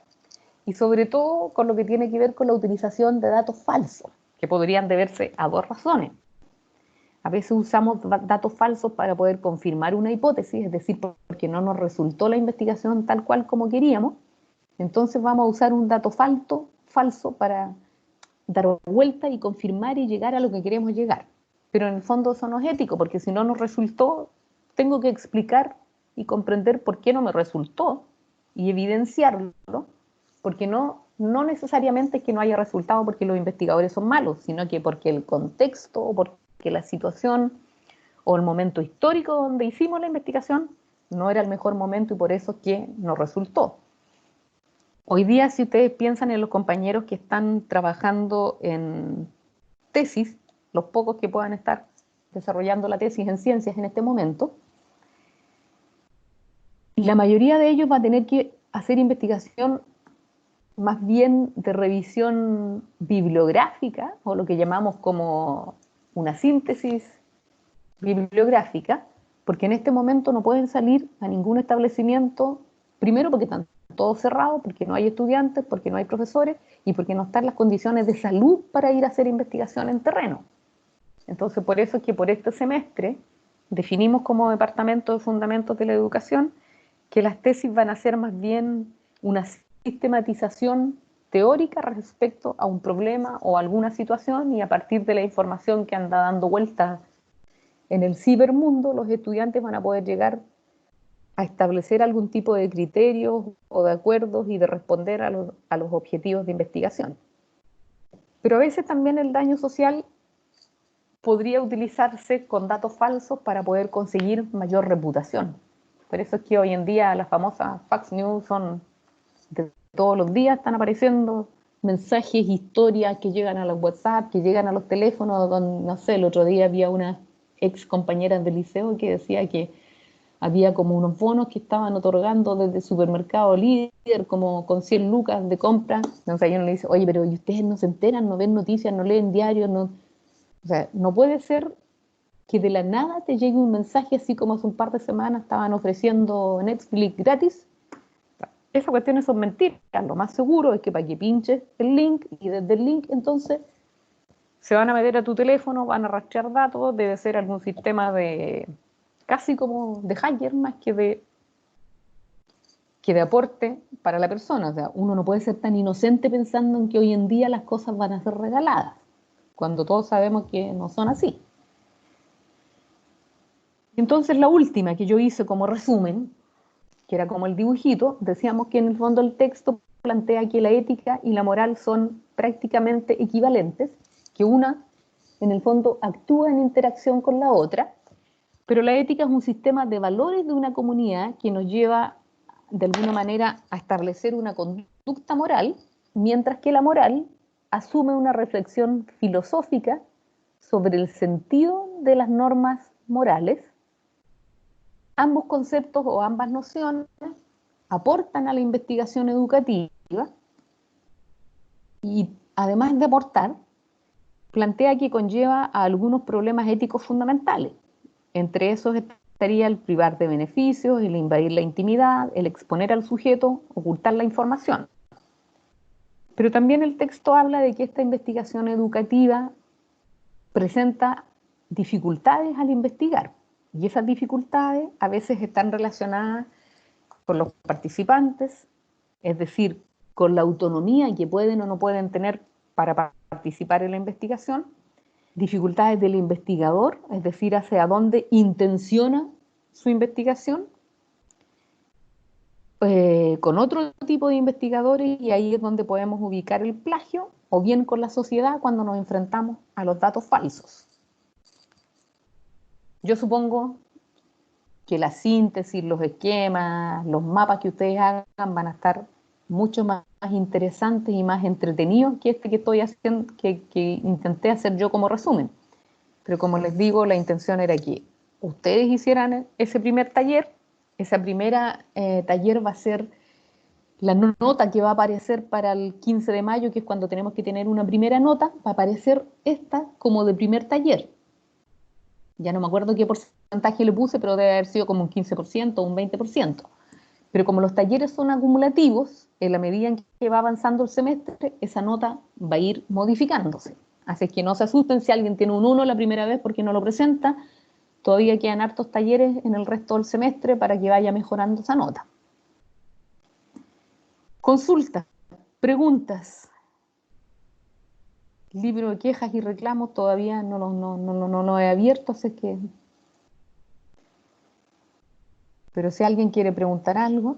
Speaker 1: y sobre todo con lo que tiene que ver con la utilización de datos falsos, que podrían deberse a 2 razones. A veces usamos datos falsos para poder confirmar una hipótesis, es decir, porque no nos resultó la investigación tal cual como queríamos, entonces vamos a usar un dato falso para dar vuelta y confirmar y llegar a lo que queremos llegar. Pero en el fondo eso no es ético, porque si no nos resultó, tengo que explicar y comprender por qué no me resultó y evidenciarlo, porque no necesariamente es que no haya resultado porque los investigadores son malos, sino que porque el contexto o porque la situación o el momento histórico donde hicimos la investigación no era el mejor momento y por eso es que no resultó. Hoy día, si ustedes piensan en los compañeros que están trabajando en tesis, los pocos que puedan estar desarrollando la tesis en ciencias en este momento, la mayoría de ellos va a tener que hacer investigación más bien de revisión bibliográfica, o lo que llamamos como una síntesis bibliográfica, porque en este momento no pueden salir a ningún establecimiento, primero porque están todos cerrados, porque no hay estudiantes, porque no hay profesores y porque no están las condiciones de salud para ir a hacer investigación en terreno. Entonces, por eso es que por este semestre definimos como Departamento de Fundamentos de la Educación que las tesis van a ser más bien una sistematización teórica respecto a un problema o alguna situación, y a partir de la información que anda dando vuelta en el cibermundo, los estudiantes van a poder llegar a establecer algún tipo de criterios o de acuerdos y de responder a los objetivos de investigación. Pero a veces también el daño social podría utilizarse con datos falsos para poder conseguir mayor reputación. Por eso es que hoy en día las famosas Fox News son de todos los días, están apareciendo mensajes, historias que llegan a los WhatsApp, que llegan a los teléfonos, donde, no sé, el otro día había unas ex compañeras del liceo que decía que había como unos bonos que estaban otorgando desde Supermercado Líder, como con 100 lucas de compra. Entonces uno le dice, oye, pero ¿y ustedes no se enteran, no ven noticias, no leen diarios? No? O sea, no puede ser que de la nada te llegue un mensaje así como hace un par de semanas estaban ofreciendo Netflix gratis. Esas cuestiones son mentiras. Lo más seguro es que para que pinches el link y desde el link entonces se van a meter a tu teléfono, van a rastrear datos, debe ser algún sistema de casi como de hacker más que de aporte para la persona. O sea, uno no puede ser tan inocente pensando en que hoy en día las cosas van a ser regaladas, cuando todos sabemos que no son así. Entonces la última que yo hice como resumen, que era como el dibujito, decíamos que en el fondo el texto plantea que la ética y la moral son prácticamente equivalentes, que una en el fondo actúa en interacción con la otra, pero la ética es un sistema de valores de una comunidad que nos lleva de alguna manera a establecer una conducta moral, mientras que la moral asume una reflexión filosófica sobre el sentido de las normas morales. Ambos conceptos o ambas nociones aportan a la investigación educativa y, además de aportar, plantea que conlleva a algunos problemas éticos fundamentales. Entre esos estaría el privar de beneficios, el invadir la intimidad, el exponer al sujeto, ocultar la información. Pero también el texto habla de que esta investigación educativa presenta dificultades al investigar. Y esas dificultades a veces están relacionadas con los participantes, es decir, con la autonomía que pueden o no pueden tener para participar en la investigación, dificultades del investigador, es decir, hacia dónde intenciona su investigación, con otro tipo de investigadores, y ahí es donde podemos ubicar el plagio, o bien con la sociedad cuando nos enfrentamos a los datos falsos. Yo supongo que la síntesis, los esquemas, los mapas que ustedes hagan van a estar mucho más interesantes y más entretenidos que este que estoy haciendo, que intenté hacer yo como resumen. Pero como les digo, la intención era que ustedes hicieran ese primer taller. Esa primera taller va a ser la nota que va a aparecer para el 15 de mayo, que es cuando tenemos que tener una primera nota, va a aparecer esta como de primer taller. Ya no me acuerdo qué porcentaje le puse, pero debe haber sido como un 15% o un 20%. Pero como los talleres son acumulativos, en la medida en que va avanzando el semestre, esa nota va a ir modificándose. Así que no se asusten si alguien tiene un 1 la primera vez porque no lo presenta. Todavía quedan hartos talleres en el resto del semestre para que vaya mejorando esa nota. Consultas, preguntas. Libro de quejas y reclamos todavía no lo he abierto, así que... Pero si alguien quiere preguntar algo...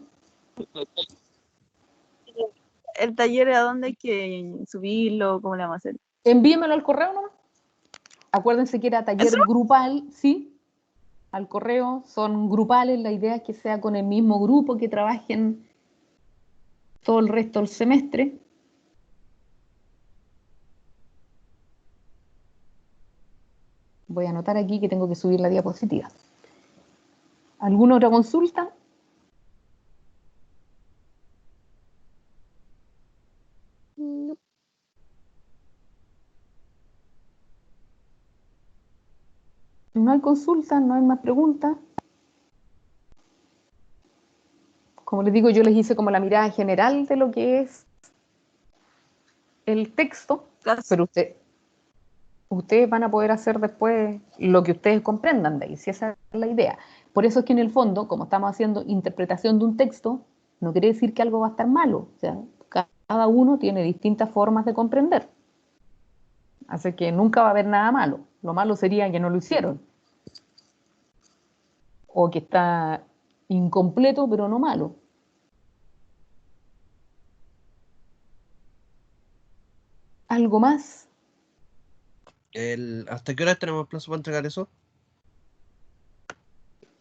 Speaker 4: ¿El taller a dónde hay que subirlo? ¿Cómo le vamos a hacer?
Speaker 1: Envíenmelo al correo nomás. Acuérdense que era taller
Speaker 4: ¿Eso?
Speaker 1: grupal, ¿sí? Al correo, son grupales, la idea es que sea con el mismo grupo, que trabajen todo el resto del semestre. Voy a anotar aquí que tengo que subir la diapositiva. ¿Alguna otra consulta?
Speaker 6: No.
Speaker 1: No hay consulta, no hay más preguntas. Como les digo, yo les hice como la mirada general de lo que es el texto,
Speaker 4: Gracias.
Speaker 1: pero ustedes van a poder hacer después lo que ustedes comprendan de ahí, si esa es la idea. Por eso es que en el fondo, como estamos haciendo interpretación de un texto, no quiere decir que algo va a estar malo. O sea, cada uno tiene distintas formas de comprender. Así que nunca va a haber nada malo. Lo malo sería que no lo hicieron. O que está incompleto, pero no malo. ¿Algo más?
Speaker 7: ¿Hasta qué hora tenemos plazo para entregar eso?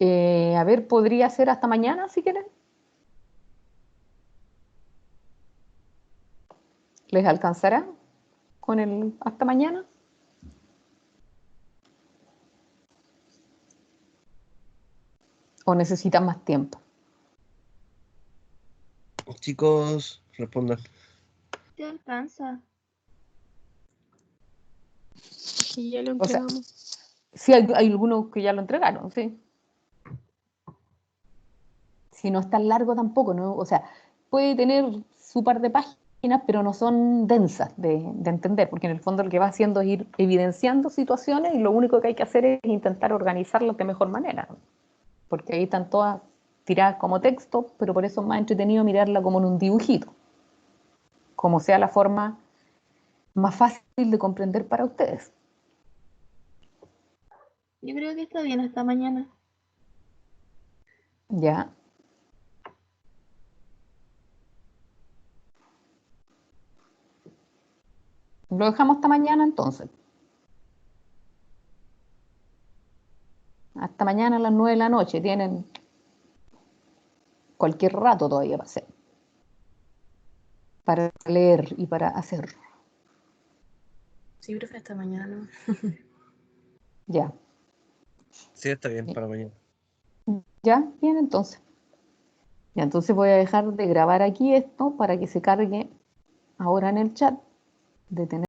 Speaker 1: A ver, podría ser hasta mañana, si quieren. ¿Les alcanzará con el hasta mañana? ¿O necesitan más tiempo?
Speaker 7: Chicos, respondan.
Speaker 4: ¿Te alcanza?
Speaker 6: Sí, ya lo
Speaker 1: O sea,
Speaker 6: entregamos.
Speaker 1: sí, hay algunos que ya lo entregaron, sí. Si no es tan largo tampoco, ¿no? O sea, puede tener su par de páginas, pero no son densas de entender, porque en el fondo lo que va haciendo es ir evidenciando situaciones y lo único que hay que hacer es intentar organizarlas de mejor manera, ¿no? Porque ahí están todas tiradas como texto, pero por eso es más entretenido mirarla como en un dibujito, como sea la forma más fácil de comprender para ustedes.
Speaker 4: Yo creo que está bien hasta mañana.
Speaker 1: Ya. Lo dejamos hasta mañana entonces. Hasta mañana a las 9 de la noche. Tienen cualquier rato todavía para leer y para hacer.
Speaker 6: Sí, profe, hasta mañana.
Speaker 1: Ya.
Speaker 7: Sí, está bien para mañana.
Speaker 1: Ya, bien entonces. Ya, entonces voy a dejar de grabar aquí esto para que se cargue ahora en el chat. Detener